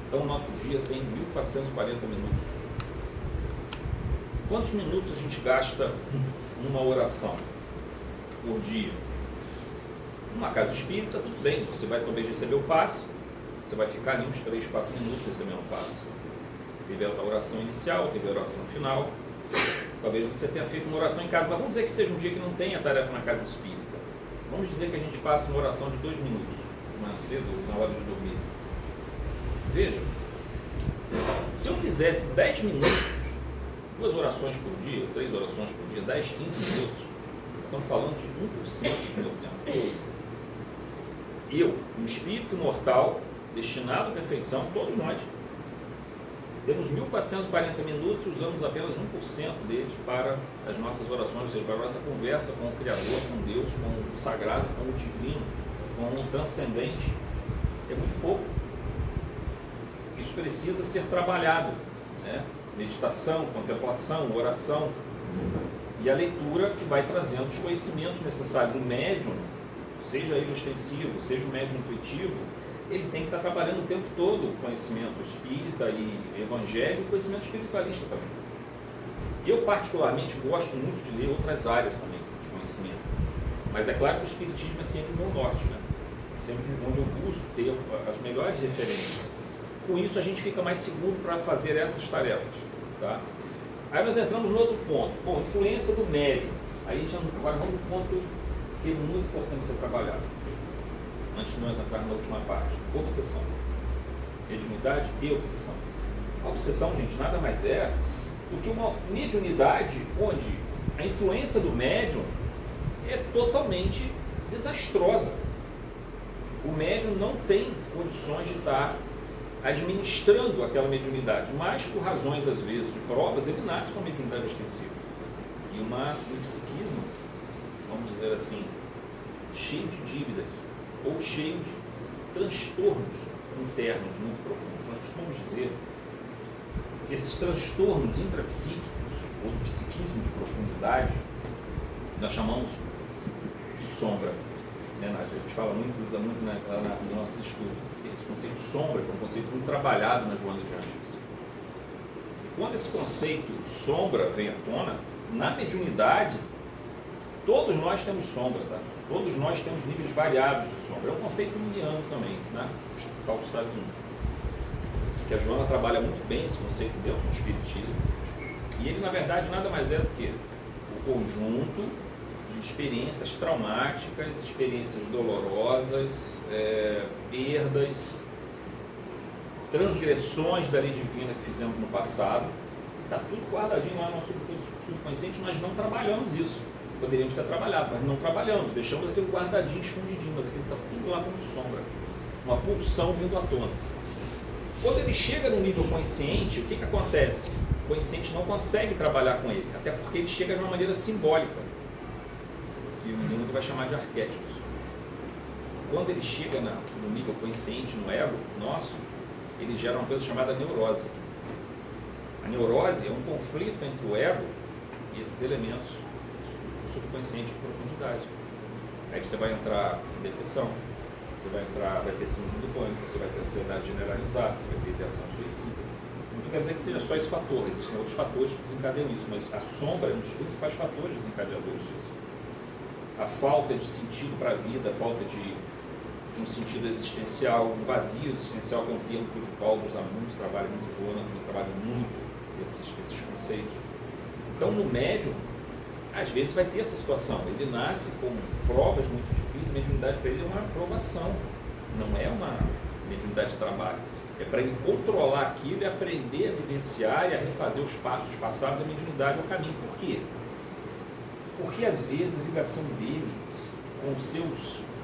Então, o nosso dia tem 1440 minutos. Quantos minutos a gente gasta numa oração por dia? Numa casa espírita, tudo bem. Você vai talvez receber o passe, você vai ficar ali uns 3, 4 minutos recebendo o passe. Teve a oração inicial, teve a oração final. Talvez você tenha feito uma oração em casa, mas vamos dizer que seja um dia que não tenha tarefa na casa espírita. Vamos dizer que a gente faça uma oração de 2 minutos, mais cedo, na hora de dormir. Veja, se eu fizesse 10 minutos, 2 orações por dia, 3 orações por dia, 10, 15 minutos, estamos falando de 1% do meu tempo. Eu, um espírito mortal, destinado à perfeição, todos nós. Temos 1.440 minutos, usamos apenas 1% deles para as nossas orações, ou seja, para a nossa conversa com o Criador, com Deus, com o sagrado, com o divino, com o transcendente. É muito pouco. Isso precisa ser trabalhado, né? Meditação, contemplação, oração e a leitura que vai trazendo os conhecimentos necessários. O médium, seja ele ostensivo, seja o médium intuitivo, ele tem que estar trabalhando o tempo todo o conhecimento espírita e evangélico e o conhecimento espiritualista também. Eu particularmente gosto muito de ler outras áreas também de conhecimento, mas é claro que o espiritismo é sempre o meu norte, né? Sempre onde eu busco ter as melhores referências. Com isso a gente fica mais seguro para fazer essas tarefas, tá? Aí nós entramos no outro ponto. Bom, influência do médium. Aí agora vamos no ponto que é muito importante ser trabalhado. Antes de nós entrarmos na última parte. Obsessão. Mediunidade e obsessão. A obsessão, gente, nada mais é do que uma mediunidade onde a influência do médium é totalmente desastrosa. O médium não tem condições de estar administrando aquela mediunidade, mas por razões, às vezes, de provas, ele nasce com a mediunidade ostensiva. E um psiquismo, vamos dizer assim, cheio de dívidas, ou cheio de transtornos internos muito profundos. Nós costumamos dizer que esses transtornos intrapsíquicos, ou do psiquismo de profundidade, nós chamamos de sombra. Né, Nádia? A gente fala muito, usa muito lá no nosso estudo. Esse conceito de sombra, que é um conceito muito trabalhado na Joana de Ângeles. E quando esse conceito sombra vem à tona, na mediunidade, todos nós temos sombra, tá? Todos nós temos níveis variados de sombra. É um conceito junguiano também, né? Tal Gustavo Jung. Que a Joana trabalha muito bem esse conceito dentro do espiritismo. E ele, na verdade, nada mais é do que o conjunto de experiências traumáticas, experiências dolorosas, perdas, transgressões da lei divina que fizemos no passado. Está tudo guardadinho lá no nosso subconsciente, nós não trabalhamos isso. Poderíamos ter trabalhado, mas não trabalhamos, deixamos aquilo guardadinho, escondidinho, mas aquilo está tudo lá como sombra, uma pulsão vindo à tona. Quando ele chega no nível consciente, o que acontece? O consciente não consegue trabalhar com ele, até porque ele chega de uma maneira simbólica, que o mundo vai chamar de arquétipos. Quando ele chega no nível consciente, no ego nosso, ele gera uma coisa chamada neurose. A neurose é um conflito entre o ego e esses elementos subconsciente de profundidade. Aí você vai entrar em depressão, você vai ter síndrome do pânico, você vai ter ansiedade generalizada, você vai ter ideação suicida. Não quer dizer que seja só esse fator, existem outros fatores que desencadeiam isso, mas a sombra é um dos principais fatores desencadeadores disso. A falta de sentido para a vida, a falta de um sentido existencial, um vazio existencial, que é um termo que o Divaldo usa muito, trabalha muito, Joana também trabalha muito esses conceitos. Então, no médium, às vezes vai ter essa situação, ele nasce com provas muito difíceis, a mediunidade para ele é uma aprovação, não é uma mediunidade de trabalho, é para ele controlar aquilo e aprender a vivenciar e a refazer os passos passados, a mediunidade é o caminho. Por quê? Porque às vezes a ligação dele com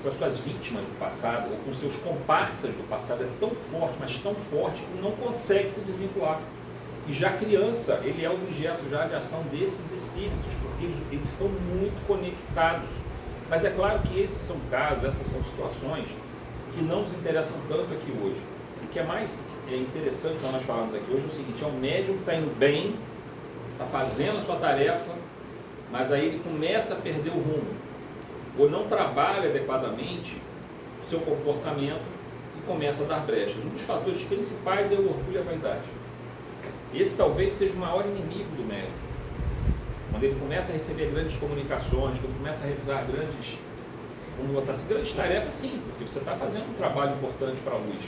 as suas vítimas do passado, ou com seus comparsas do passado é tão forte, mas tão forte, que não consegue se desvincular. E já criança, ele é o objeto já de ação desses espíritos, porque eles estão muito conectados. Mas é claro que esses são casos, essas são situações que não nos interessam tanto aqui hoje. O que é mais interessante que nós falamos aqui hoje é o seguinte: é um médium que está indo bem, está fazendo a sua tarefa, mas aí ele começa a perder o rumo, ou não trabalha adequadamente o seu comportamento e começa a dar brechas. Um dos fatores principais é o orgulho e a vaidade. Esse talvez seja o maior inimigo do médium. Quando ele começa a receber grandes comunicações, quando começa a realizar grandes tarefas, sim, porque você está fazendo um trabalho importante para a luz.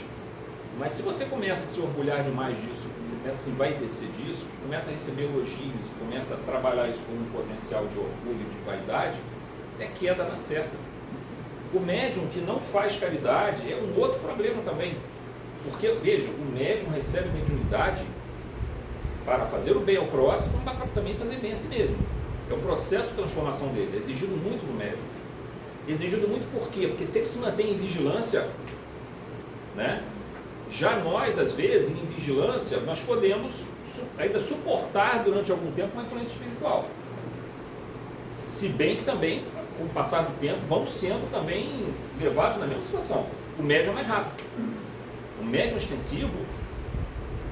Mas se você começa a se orgulhar demais disso, começa a se envaidecer disso, começa a receber elogios, começa a trabalhar isso como um potencial de orgulho e de vaidade, é queda na certa. O médium que não faz caridade é um outro problema também. Porque, veja, o médium recebe mediunidade para fazer o bem ao próximo, mas para também fazer bem a si mesmo. É o processo de transformação dele, é exigido muito do médium. Exigido muito por quê? Porque se ele se mantém em vigilância, né, Já nós, às vezes, em vigilância, nós podemos ainda suportar durante algum tempo uma influência espiritual. Se bem que também, com o passar do tempo, vão sendo também levados na mesma situação. O médium é mais rápido. O médium extensivo,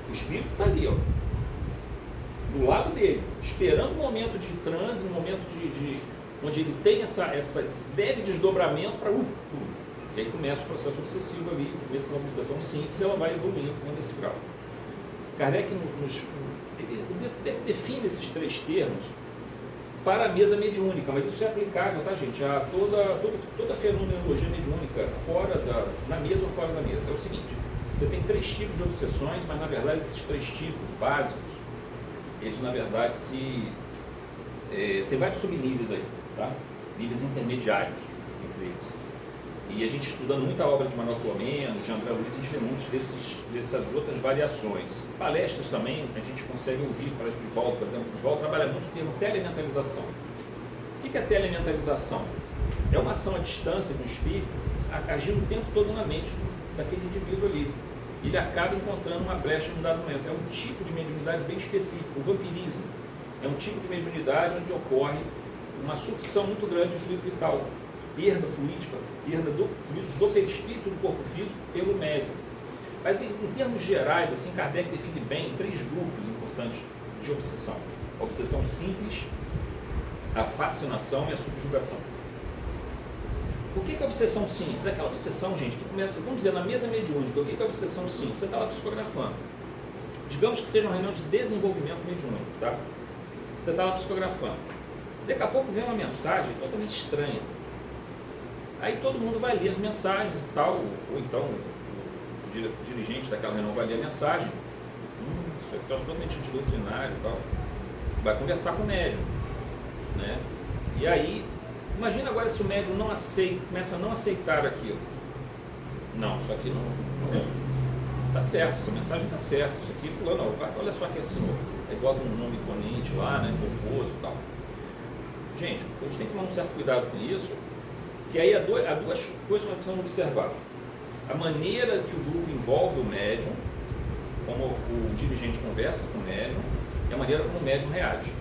o espírito está ali, ó, do lado dele, esperando o momento de transe, o momento onde ele tem essa leve desdobramento para e aí começa o processo obsessivo ali, primeiro com uma obsessão simples, ela vai evoluindo nesse grau. Kardec define esses 3 termos para a mesa mediúnica, mas isso é aplicável, tá, gente, a toda fenomenologia mediúnica, na mesa ou fora da mesa. É o seguinte, você tem 3 tipos de obsessões, mas na verdade esses 3 tipos básicos, eles na verdade tem vários subníveis aí, tá? Níveis intermediários entre eles. E a gente estudando muita obra de Manuel Filomeno, de André Luiz, a gente vê muitas dessas outras variações. Palestras também, a gente consegue ouvir, palestra de Divaldo, por exemplo, Divaldo trabalha muito o termo telementalização. O que é telementalização? É uma ação à distância do espírito, agindo o tempo todo na mente daquele indivíduo ali. Ele acaba encontrando uma brecha em um dado momento. É um tipo de mediunidade bem específico, o vampirismo. É um tipo de mediunidade onde ocorre uma sucção muito grande do fluido vital, perda fluídica, perda do fluido do perispírito do corpo físico pelo médium. Mas em termos gerais, assim, Kardec define bem 3 grupos importantes de obsessão. A obsessão simples, a fascinação e a subjugação. O que é obsessão simples? É aquela obsessão, gente, que começa, vamos dizer, na mesa mediúnica. O que é obsessão simples? Você está lá psicografando. Digamos que seja uma reunião de desenvolvimento mediúnico, tá? Você está lá psicografando. Daqui a pouco vem uma mensagem totalmente estranha. Aí todo mundo vai ler as mensagens e tal, ou então o dirigente daquela reunião vai ler a mensagem. Isso aqui é totalmente doutrinário e tal. Vai conversar com o médium, né? E aí, imagina agora se o médium não aceita, começa a não aceitar aquilo. Não, isso aqui não está certo, essa mensagem está certa, isso aqui fulano, olha só quem assinou. Aí bota um nome imponente lá, né, pomposo e tal. Gente, a gente tem que tomar um certo cuidado com isso, que aí há 2 coisas que nós precisamos observar. A maneira que o grupo envolve o médium, como o dirigente conversa com o médium, e a maneira como o médium reage.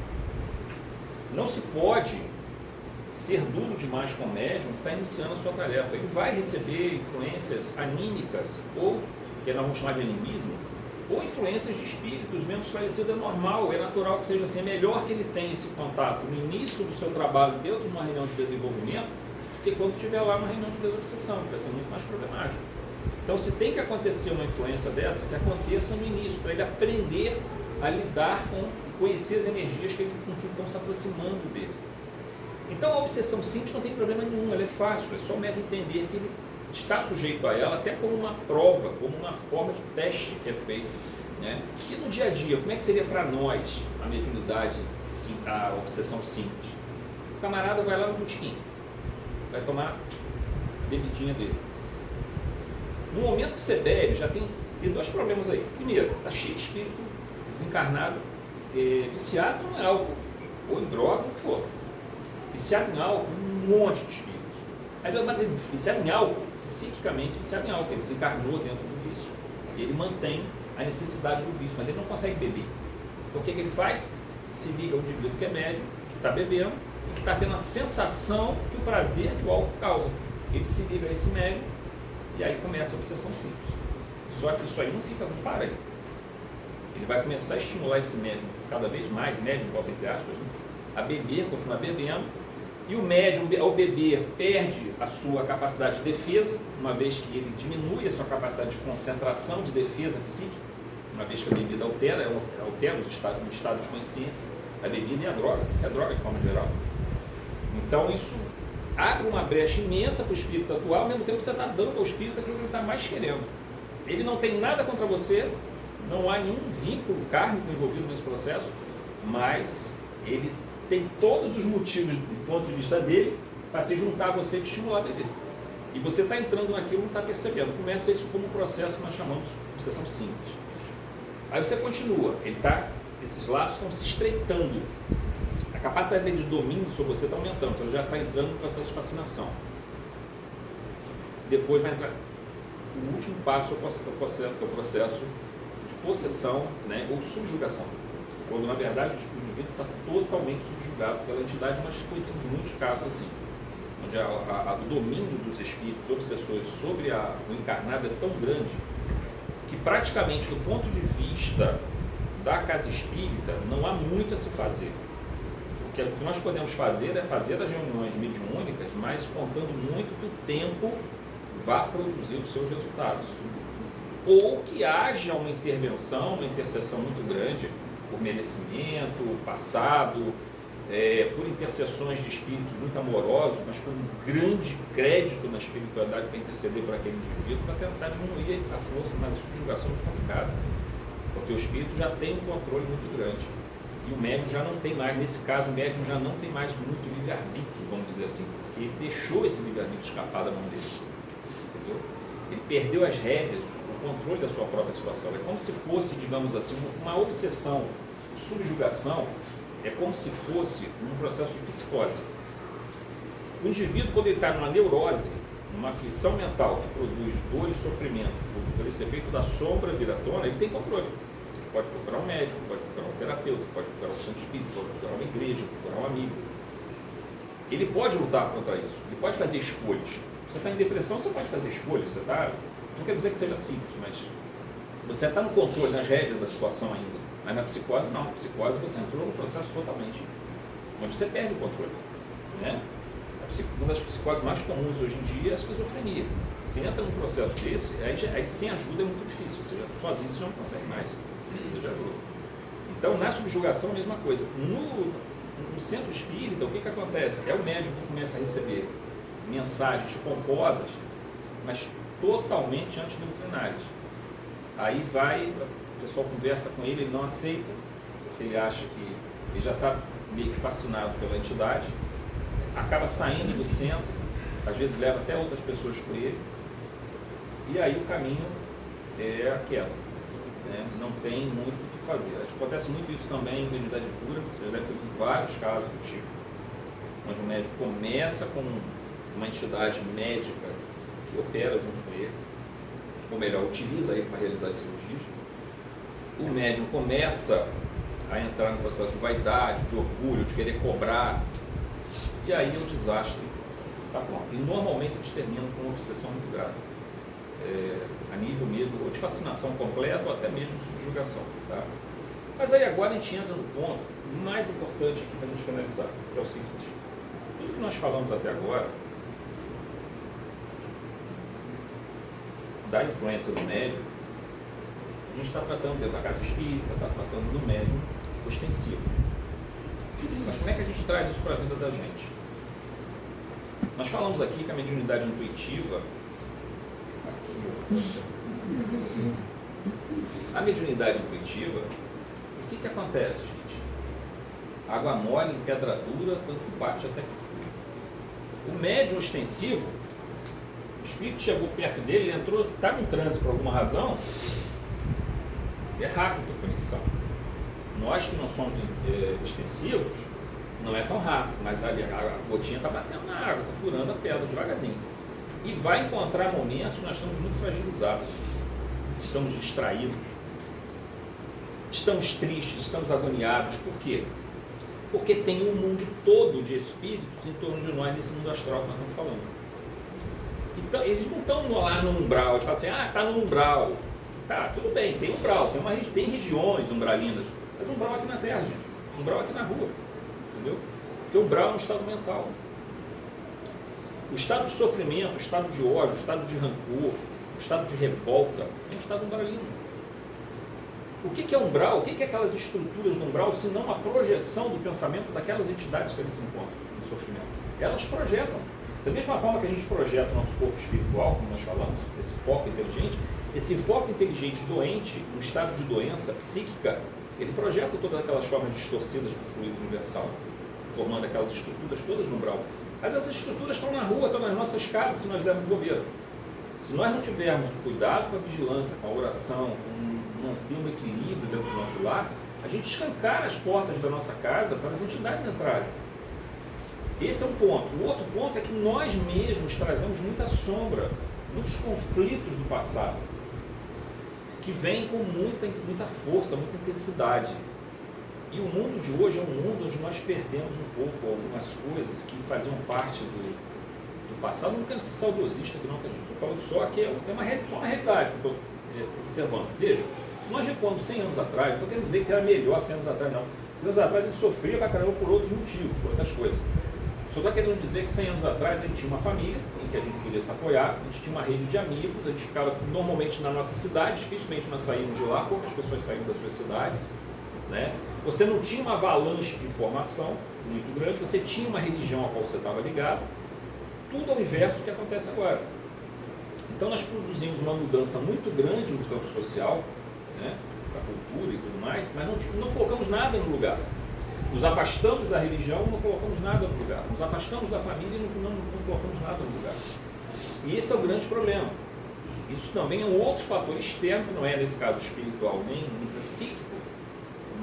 Não se pode ser duro demais com o médium que está iniciando a sua tarefa. Ele vai receber influências anímicas, ou que nós vamos chamar de animismo, ou influências de espíritos menos esclarecidos. É normal, é natural que seja assim. É melhor que ele tenha esse contato no início do seu trabalho dentro de uma reunião de desenvolvimento, que quando estiver lá numa reunião de desobsessão, que vai ser muito mais problemático. Então, se tem que acontecer uma influência dessa, que aconteça no início, para ele aprender a lidar com e conhecer as energias com que estão se aproximando dele. Então, a obsessão simples não tem problema nenhum, ela é fácil, é só o médium entender que ele está sujeito a ela, até como uma prova, como uma forma de teste que é feito, né? E no dia a dia, como é que seria para nós a mediunidade, a obsessão simples? O camarada vai lá no botequim, vai tomar a bebidinha dele. No momento que você bebe, já tem 2 problemas aí. Primeiro, está cheio de espírito desencarnado, viciado em álcool, ou em droga, ou o que for. Viciado em álcool, um monte de espíritos. Mas viciado em álcool, psiquicamente viciado em álcool. Ele desencarnou dentro do vício. Ele mantém a necessidade do vício, mas ele não consegue beber. Então o que ele faz? Se liga ao indivíduo que é médium, que está bebendo, e que está tendo a sensação que o prazer que o álcool causa. Ele se liga a esse médium, e aí começa a obsessão simples. Só que isso aí não para aí. Ele vai começar a estimular esse médium cada vez mais, médium, volta entre aspas, a beber, continuar bebendo, e o médium, ao beber, perde a sua capacidade de defesa, uma vez que ele diminui a sua capacidade de concentração, de defesa psíquica, uma vez que a bebida altera o estado de consciência, a bebida e a droga de forma geral. Então isso abre uma brecha imensa para o espírito atuar, ao mesmo tempo que você está dando ao espírito aquilo que ele está mais querendo. Ele não tem nada contra você, não há nenhum vínculo kármico envolvido nesse processo, mas ele tem todos os motivos do ponto de vista dele para se juntar a você e te estimular a beber. E você está entrando naquilo e não está percebendo. Começa isso como um processo que nós chamamos de obsessão simples. Aí você continua, esses laços estão se estreitando. A capacidade dele de domínio sobre você está aumentando, então já está entrando no processo de fascinação. Depois vai entrar o último passo é o processo de possessão, né, ou subjugação, quando na verdade o indivíduo está totalmente subjugado pela entidade, mas conhecemos muitos casos assim, onde o domínio dos espíritos obsessores sobre o encarnado é tão grande que praticamente do ponto de vista da casa espírita não há muito a se fazer. O que nós podemos fazer é fazer as reuniões mediúnicas, mas contando muito que o tempo vá produzir os seus resultados. Ou que haja uma intervenção, uma intercessão muito grande, por merecimento, passado, por intercessões de espíritos muito amorosos, mas com um grande crédito na espiritualidade para interceder por aquele indivíduo, para tentar diminuir a força na subjugação muito complicada. Porque o espírito já tem um controle muito grande. E o médium já não tem mais, nesse caso, o médium já não tem mais muito livre-arbítrio, vamos dizer assim, porque ele deixou esse livre-arbítrio escapar da mão dele. Entendeu? Ele perdeu as rédeas, o controle da sua própria situação. É como se fosse, digamos assim, uma obsessão, subjugação, é como se fosse um processo de psicose. O indivíduo, quando ele está numa neurose, numa aflição mental que produz dor e sofrimento por esse efeito da sombra vir à tona, ele tem controle. Ele pode procurar um médico, pode procurar um terapeuta, pode procurar um santo espírito, pode procurar uma igreja, procurar um amigo. Ele pode lutar contra isso, ele pode fazer escolhas. Você está em depressão, você pode fazer escolhas. Você tá, não quer dizer que seja simples, mas você está no controle, nas rédeas da situação ainda. Mas na psicose não, na psicose você entrou num processo totalmente onde você perde o controle, né? Uma das psicoses mais comuns hoje em dia é a esquizofrenia. Você entra num processo desse, aí sem ajuda é muito difícil, ou seja, sozinho você não consegue mais, você precisa de ajuda. Então na subjugação a mesma coisa. No centro espírita, o que acontece? É o médium que começa a receber mensagens pomposas, mas totalmente antidoutrinárias. Aí o pessoal conversa com ele, ele não aceita, porque ele acha que ele já está meio que fascinado pela entidade, acaba saindo do centro, às vezes leva até outras pessoas com ele, e aí o caminho é a queda, né? Não tem muito o que fazer. Acontece muito isso também em mediunidade pura, você já deve ter vários casos do tipo, onde o médico começa com uma entidade médica que opera junto com ele, ou melhor, utiliza ele para realizar as cirurgias. O médium começa a entrar no processo de vaidade, de orgulho, de querer cobrar, e aí o desastre está pronto. E normalmente eles terminam com uma obsessão muito grave, a nível mesmo ou de fascinação completa ou até mesmo de subjugação. Tá? Mas aí agora a gente entra no ponto mais importante aqui para a gente finalizar, que é o seguinte: tudo que nós falamos até agora da influência do médium, a gente está tratando dentro da casa espírita, está tratando do médium ostensivo. Mas como é que a gente traz isso para a vida da gente? Nós falamos aqui que a mediunidade intuitiva, a mediunidade intuitiva, o que acontece, gente? Água mole em pedra dura, tanto bate até que fui. O médium ostensivo, o espírito chegou perto dele, ele entrou, está num transe por alguma razão, é rápido a conexão. Nós que não somos extensivos, não é tão rápido, mas ali a gotinha está batendo na água, está furando a pedra devagarzinho. E vai encontrar momentos que nós estamos muito fragilizados, estamos distraídos, estamos tristes, estamos agoniados. Por quê? Porque tem um mundo todo de espíritos em torno de nós, nesse mundo astral que nós estamos falando. Então, eles não estão lá no umbral, eles falam assim, está no umbral. Tá, tudo bem, tem umbral, tem regiões umbralinas, mas umbral aqui na Terra, gente. Umbral aqui na rua, entendeu? Porque o umbral é um estado mental. O estado de sofrimento, o estado de ódio, o estado de rancor, o estado de revolta, é um estado umbralino. O que é umbral? O que é aquelas estruturas do umbral, se não a projeção do pensamento daquelas entidades que eles se encontram no sofrimento? Elas projetam. Da mesma forma que a gente projeta o nosso corpo espiritual, como nós falamos, esse foco inteligente doente, um estado de doença psíquica, ele projeta todas aquelas formas distorcidas do fluido universal, formando aquelas estruturas todas no umbral. Mas essas estruturas estão na rua, estão nas nossas casas, se nós dermos bobeira. Se nós não tivermos o cuidado com a vigilância, com a oração, com manter um equilíbrio dentro do nosso lar, a gente escancara as portas da nossa casa para as entidades entrarem. Esse é um ponto. O outro ponto é que nós mesmos trazemos muita sombra muitos conflitos do passado, que vêm com muita força, muita intensidade. E o mundo de hoje é um mundo onde nós perdemos um pouco algumas coisas que faziam parte do passado. Não quero ser saudosista aqui não, tá, gente? Eu falo só que é só uma realidade que eu estou observando. Veja, se nós recuamos 100 anos atrás, não estou querendo dizer que era melhor 100 anos atrás, não. 100 anos atrás a gente sofria pra caramba por outros motivos, por outras coisas. Só estou querendo dizer que 100 anos atrás a gente tinha uma família em que a gente podia se apoiar, a gente tinha uma rede de amigos, a gente ficava normalmente na nossa cidade, dificilmente nós saímos de lá, poucas pessoas saíam das suas cidades, né? Você não tinha uma avalanche de informação muito grande, você tinha uma religião a qual você estava ligado, tudo ao inverso do que acontece agora. Então nós produzimos uma mudança muito grande no campo social, né, da cultura e tudo mais, mas não colocamos nada no lugar. Nos afastamos da religião, não colocamos nada no lugar. Nos afastamos da família e não colocamos nada no lugar. E esse é o grande problema. Isso também é um outro fator externo, que não é nesse caso espiritual nem psíquico,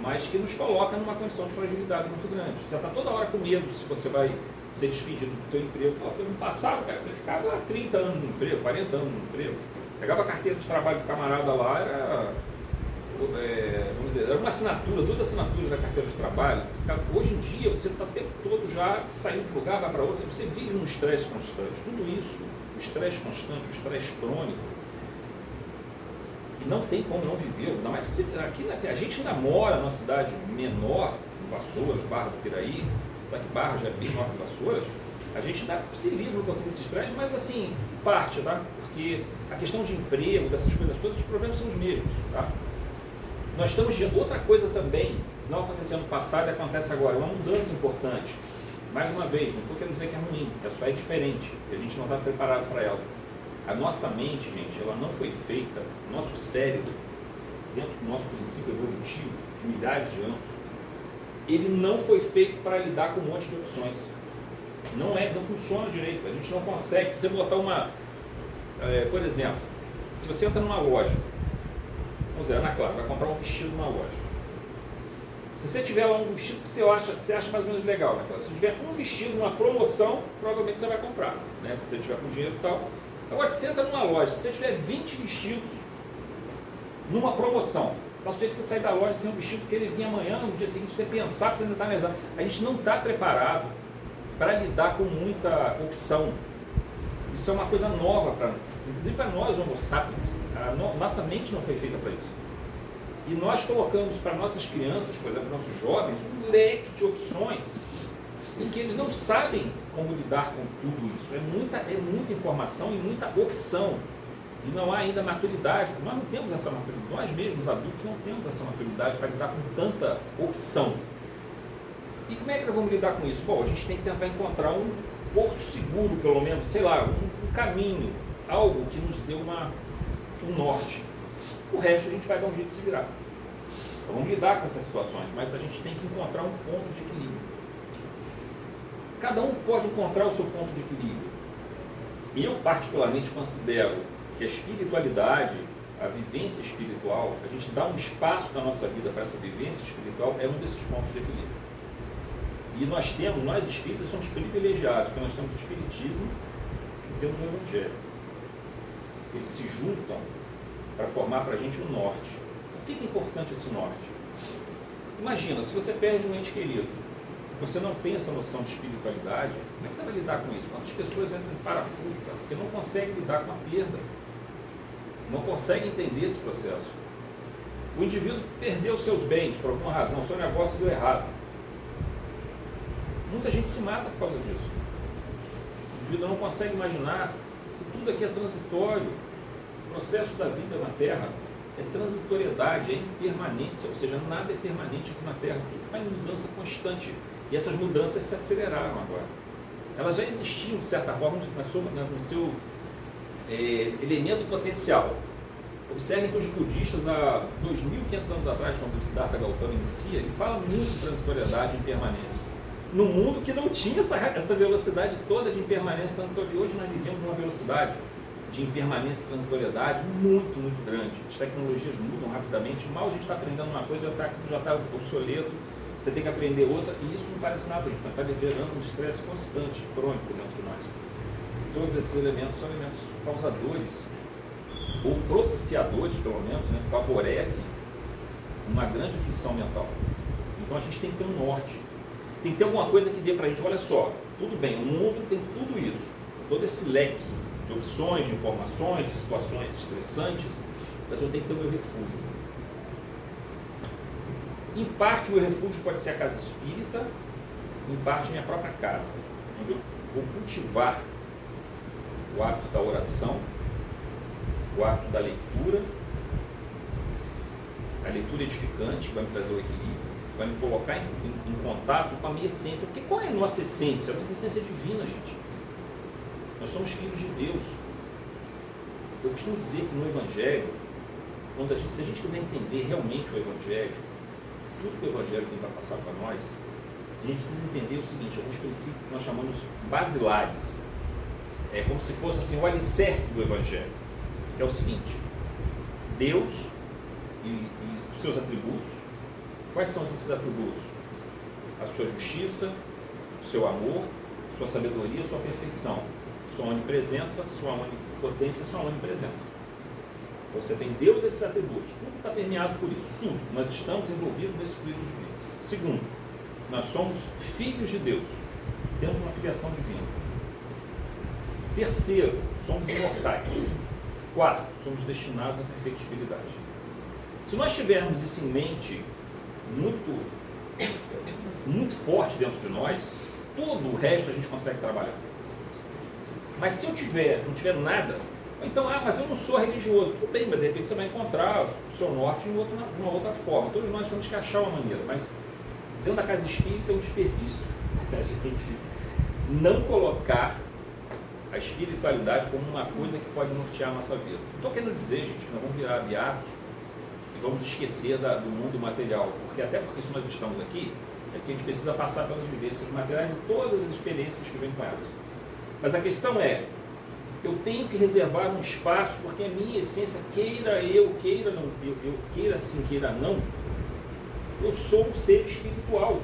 mas que nos coloca numa condição de fragilidade muito grande. Você está toda hora com medo se você vai ser despedido do teu emprego. Pô, no passado, cara, você ficava 30 anos no emprego, 40 anos no emprego, pegava a carteira de trabalho do camarada lá, vamos dizer, era uma assinatura, toda assinatura da carteira de trabalho. Hoje em dia, você está o tempo todo já saindo de um lugar, vai para outro, você vive num estresse constante. Tudo isso, o estresse constante, o estresse crônico, e não tem como não viver. Ainda mais aqui a gente ainda mora numa cidade menor, Vassouras, Barra do Piraí, daqui Barra já é bem menor que Vassouras, a gente ainda se livra um pouquinho desse estresse, mas assim, parte, tá? Porque a questão de emprego, dessas coisas todas, os problemas são os mesmos, tá? Nós estamos de outra coisa também, que não aconteceu no passado e acontece agora, uma mudança importante. Mais uma vez, não estou querendo dizer que é ruim, só é diferente, e a gente não está preparado para ela. A nossa mente, gente, ela não foi feita, nosso cérebro, dentro do nosso princípio evolutivo, de milhares de anos, ele não foi feito para lidar com um monte de opções. Não funciona direito, a gente não consegue. Se você botar por exemplo, se você entra numa loja, vamos dizer, Ana Clara vai comprar um vestido numa loja. Se você tiver lá um vestido que você acha mais ou menos legal, né? Se tiver um vestido numa promoção, provavelmente você vai comprar, né? Se você tiver com dinheiro e tal. Agora, se você entra numa loja, se você tiver 20 vestidos numa promoção, tá sujeito que você sair da loja sem um vestido que ele vinha amanhã, no dia seguinte você pensar que você ainda está mesado. A gente não está preparado para lidar com muita opção. Isso é uma coisa nova, inclusive para nós, Homo sapiens. Nossa mente não foi feita para isso. E nós colocamos para nossas crianças, por exemplo, nossos jovens, um leque de opções em que eles não sabem como lidar com tudo isso. É muita informação e muita opção. E não há ainda maturidade, porque nós não temos essa maturidade, nós mesmos adultos não temos essa maturidade para lidar com tanta opção. E como é que nós vamos lidar com isso? Bom, a gente tem que tentar encontrar um porto seguro, pelo menos, sei lá, um caminho, algo que nos dê um norte. O resto a gente vai dar um jeito de se virar. Então vamos lidar com essas situações, mas a gente tem que encontrar um ponto de equilíbrio. Cada um pode encontrar o seu ponto de equilíbrio. Eu particularmente considero que a espiritualidade, a vivência espiritual, a gente dá um espaço da nossa vida para essa vivência espiritual, é um desses pontos de equilíbrio. E nós espíritas somos privilegiados, porque nós temos o espiritismo e temos o evangelho. Eles se juntam para formar para a gente um norte. Por que é importante esse norte? Imagina, se você perde um ente querido, você não tem essa noção de espiritualidade, como é que você vai lidar com isso? Quantas pessoas entram em parafuso, porque não conseguem lidar com a perda, não conseguem entender esse processo. O indivíduo perdeu seus bens por alguma razão, seu negócio deu errado. Muita gente se mata por causa disso. O indivíduo não consegue imaginar que tudo aqui é transitório. O processo da vida na Terra é transitoriedade, é impermanência, ou seja, nada é permanente aqui na Terra, tudo está em mudança constante. E essas mudanças se aceleraram agora. Elas já existiam, de certa forma, no seu elemento potencial. Observem que os budistas, há 2.500 anos atrás, quando o Siddhartha Gautama inicia, ele fala muito de transitoriedade e impermanência. No mundo que não tinha essa velocidade toda de impermanência e transitoriedade. Hoje nós vivemos uma velocidade de impermanência e transitoriedade muito, muito grande. As tecnologias mudam rapidamente, mal a gente está aprendendo uma coisa, já está obsoleto, você tem que aprender outra, e isso não parece nada, a gente está gerando um estresse constante, crônico dentro de nós. todos esses elementos são elementos causadores, ou propiciadores, pelo menos, né, favorecem uma grande aflição mental. Então a gente tem que ter um norte, tem que ter alguma coisa que dê para a gente, olha só, tudo bem, o mundo tem tudo isso, todo esse leque de opções, de informações, de situações estressantes, mas eu tenho que ter o meu refúgio. Em parte o meu refúgio pode ser a casa espírita, em parte minha própria casa, onde eu vou cultivar o hábito da oração, o hábito da leitura, a leitura edificante, que vai me trazer o equilíbrio, vai me colocar em contato com a minha essência. Porque qual é a nossa essência? A nossa essência é divina, gente. Nós somos filhos de Deus. Eu costumo dizer que no Evangelho, se a gente quiser entender realmente o Evangelho, tudo que o Evangelho tem para passar para nós, a gente precisa entender o seguinte, alguns princípios que nós chamamos basilares. É como se fosse assim, o alicerce do Evangelho. Que é o seguinte, Deus e os seus atributos. Quais são esses atributos? A sua justiça, o seu amor, sua sabedoria, sua perfeição, sua onipresença, sua onipotência, sua onipresença. Então, você tem Deus e esses atributos. Tudo está permeado por isso. Tudo. Nós estamos envolvidos nesses fluidos divinos. Segundo, nós somos filhos de Deus. Temos uma filiação divina. Terceiro, somos imortais. Quarto, somos destinados à perfectibilidade. Se nós tivermos isso em mente muito forte dentro de nós, todo o resto a gente consegue trabalhar. Mas se eu não tiver nada, então, mas eu não sou religioso. Tudo bem, mas de repente você vai encontrar o seu norte de uma outra forma. Todos nós temos que achar uma maneira, mas dentro da casa espírita é um desperdício a gente não colocar a espiritualidade como uma coisa que pode nortear a nossa vida. Não estou querendo dizer, gente, que nós vamos virar beatos e vamos esquecer do mundo material, até porque se nós estamos aqui, é que a gente precisa passar pelas vivências materiais e todas as experiências que vêm com elas. Mas a questão é, eu tenho que reservar um espaço, porque a minha essência, queira não, eu queira sim, queira não, eu sou um ser espiritual,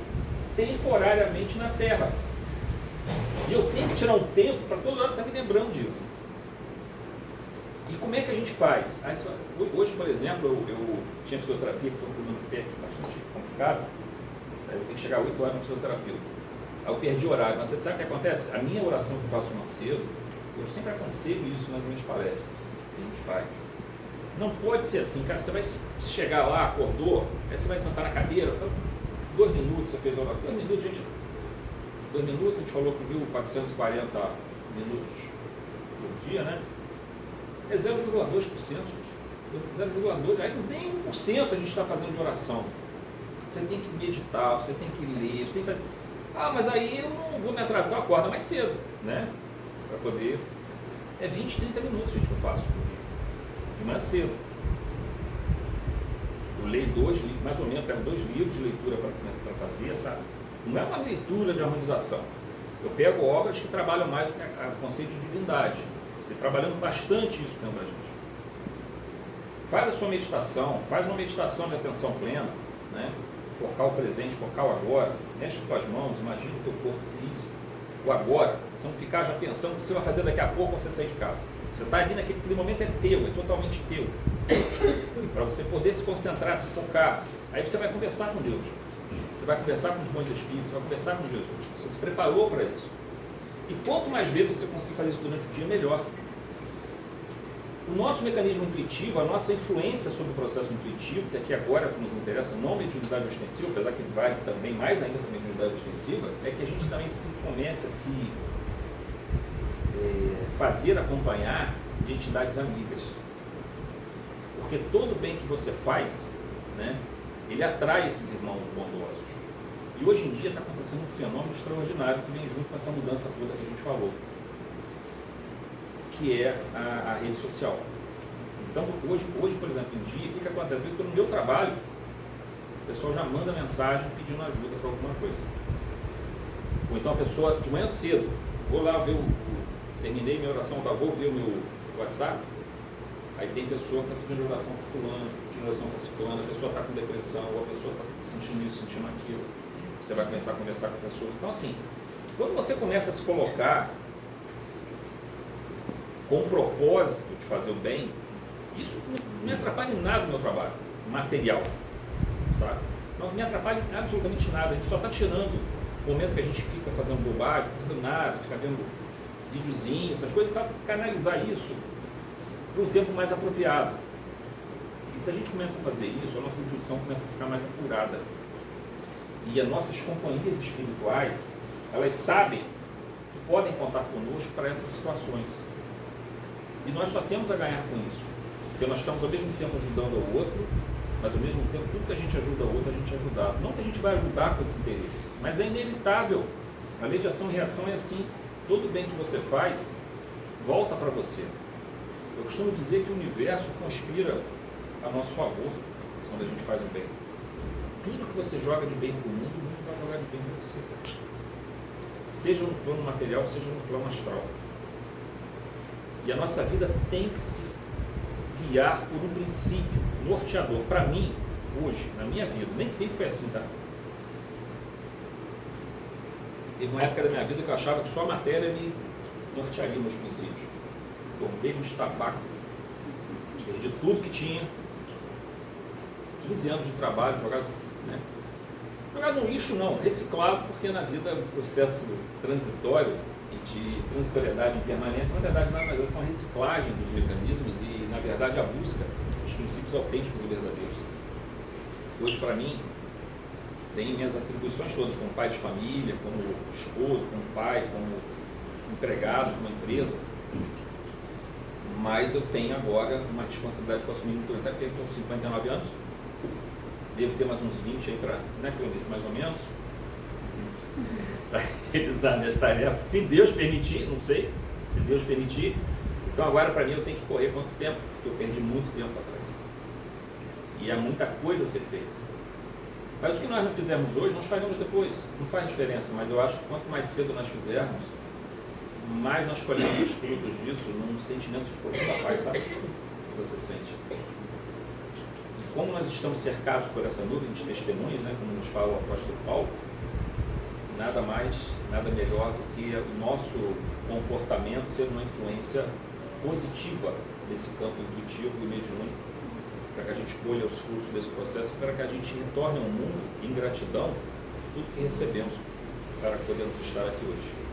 temporariamente na Terra. E eu tenho que tirar um tempo para todo lado estar me lembrando disso. E como é que a gente faz? Hoje, por exemplo, eu tinha fisioterapia, que estou com o pé aqui bastante complicado, eu tenho que chegar 8 horas no fisioterapeuta. Aí eu perdi o horário, mas você sabe o que acontece? A minha oração que eu faço mais cedo, eu sempre aconselho isso nas minhas palestras, que a gente faz. Não pode ser assim, cara, você vai chegar lá, acordou, aí você vai sentar na cadeira, 2 minutos, você fez 2 minutos, gente, 2 minutos, a gente falou que 1.440 minutos por dia, né? É 0,2%, gente. 0,2%, aí nem 1% a gente está fazendo de oração. Você tem que meditar, você tem que ler, você tem que... mas aí eu não vou me atrasar, então acorda mais cedo, né? Para poder... É 20, 30 minutos, gente, que eu faço de manhã cedo. Eu leio mais ou menos, pego 2 livros de leitura para fazer essa... Não é uma leitura de harmonização. Eu pego obras que trabalham mais o conceito de divindade. Você trabalhando bastante isso dentro da gente. Faz a sua meditação, faz uma meditação de atenção plena, né? Focar o presente, focar o agora, mexe com as mãos, imagina o teu corpo físico, o agora, você não ficar já pensando o que você vai fazer daqui a pouco quando você sair de casa. Você está ali aquele momento é teu, é totalmente teu. Para você poder se concentrar, se focar. Aí você vai conversar com Deus, você vai conversar com os bons espíritos, você vai conversar com Jesus. Você se preparou para isso. E quanto mais vezes você conseguir fazer isso durante o dia, melhor. O nosso mecanismo intuitivo, a nossa influência sobre o processo intuitivo, que aqui agora nos interessa, não a mediunidade ostensiva, apesar que vai também mais ainda para a mediunidade ostensiva, é que a gente também comece a se fazer acompanhar de entidades amigas. Porque todo o bem que você faz, né, ele atrai esses irmãos bondosos. E hoje em dia está acontecendo um fenômeno extraordinário que vem junto com essa mudança toda que a gente falou, que é a rede social. Então, hoje, por exemplo, em dia, o que acontece? Eu estou no meu trabalho, o pessoal já manda mensagem pedindo ajuda para alguma coisa. Ou então a pessoa, de manhã cedo, vou lá ver terminei minha oração, vou ver o meu WhatsApp, aí tem pessoa que está pedindo oração para fulano, pedindo oração para ciclano, a pessoa está com depressão, ou a pessoa está sentindo isso, sentindo aquilo. Você vai começar a conversar com a pessoa. Então, assim, quando você começa a se colocar com o propósito de fazer o bem, isso não me atrapalha em nada no meu trabalho material, tá? Não me atrapalha em absolutamente nada. A gente só está tirando o momento que a gente fica fazendo bobagem, não fazendo nada, fica vendo videozinho, essas coisas, para canalizar isso para um tempo mais apropriado. E se a gente começa a fazer isso, a nossa intuição começa a ficar mais apurada. E as nossas companhias espirituais, elas sabem que podem contar conosco para essas situações. E nós só temos a ganhar com isso. Porque nós estamos ao mesmo tempo ajudando ao outro, mas ao mesmo tempo tudo que a gente ajuda ao outro, a gente é ajudado. Não que a gente vai ajudar com esse interesse, mas é inevitável. A lei de ação e reação é assim. Todo bem que você faz, volta para você. Eu costumo dizer que o universo conspira a nosso favor quando a gente faz o bem. Tudo que você joga de bem para o mundo vai jogar de bem para você. Seja no plano material, seja no plano astral. E a nossa vida tem que se guiar por um princípio norteador. Para mim, hoje, na minha vida, nem sempre foi assim, tá? Teve uma época da minha vida que eu achava que só a matéria me nortearia meus princípios. Tornei-me de tabaco. Perdi tudo que tinha. 15 anos de trabalho, jogado no lixo não, reciclado, porque na vida o processo transitório e de transitoriedade e impermanência, na verdade, nada mais é que uma reciclagem dos mecanismos e, na verdade, a busca dos princípios autênticos e verdadeiros. Hoje, para mim, tem minhas atribuições todas como pai de família, como esposo, como pai, como empregado de uma empresa, mas eu tenho agora uma responsabilidade que eu assumi muito, até porque eu estou com 59 anos, devo ter mais uns 20 aí para, né, que eu disse, mais ou menos, para realizar minhas tarefas, se Deus permitir, não sei, se Deus permitir. Então agora para mim eu tenho que correr quanto tempo, porque eu perdi muito tempo atrás. E há muita coisa a ser feita. Mas o que nós não fizermos hoje, nós faremos depois. Não faz diferença, mas eu acho que quanto mais cedo nós fizermos, mais nós colhemos os frutos disso num sentimento de profunda paz, sabe? Que você sente. E como nós estamos cercados por essa nuvem de testemunhas, né, como nos fala o apóstolo Paulo, nada mais, nada melhor do que o nosso comportamento ser uma influência positiva nesse campo intuitivo e mediúnico, para que a gente colha os frutos desse processo, para que a gente retorne ao mundo em gratidão por tudo que recebemos para podermos estar aqui hoje.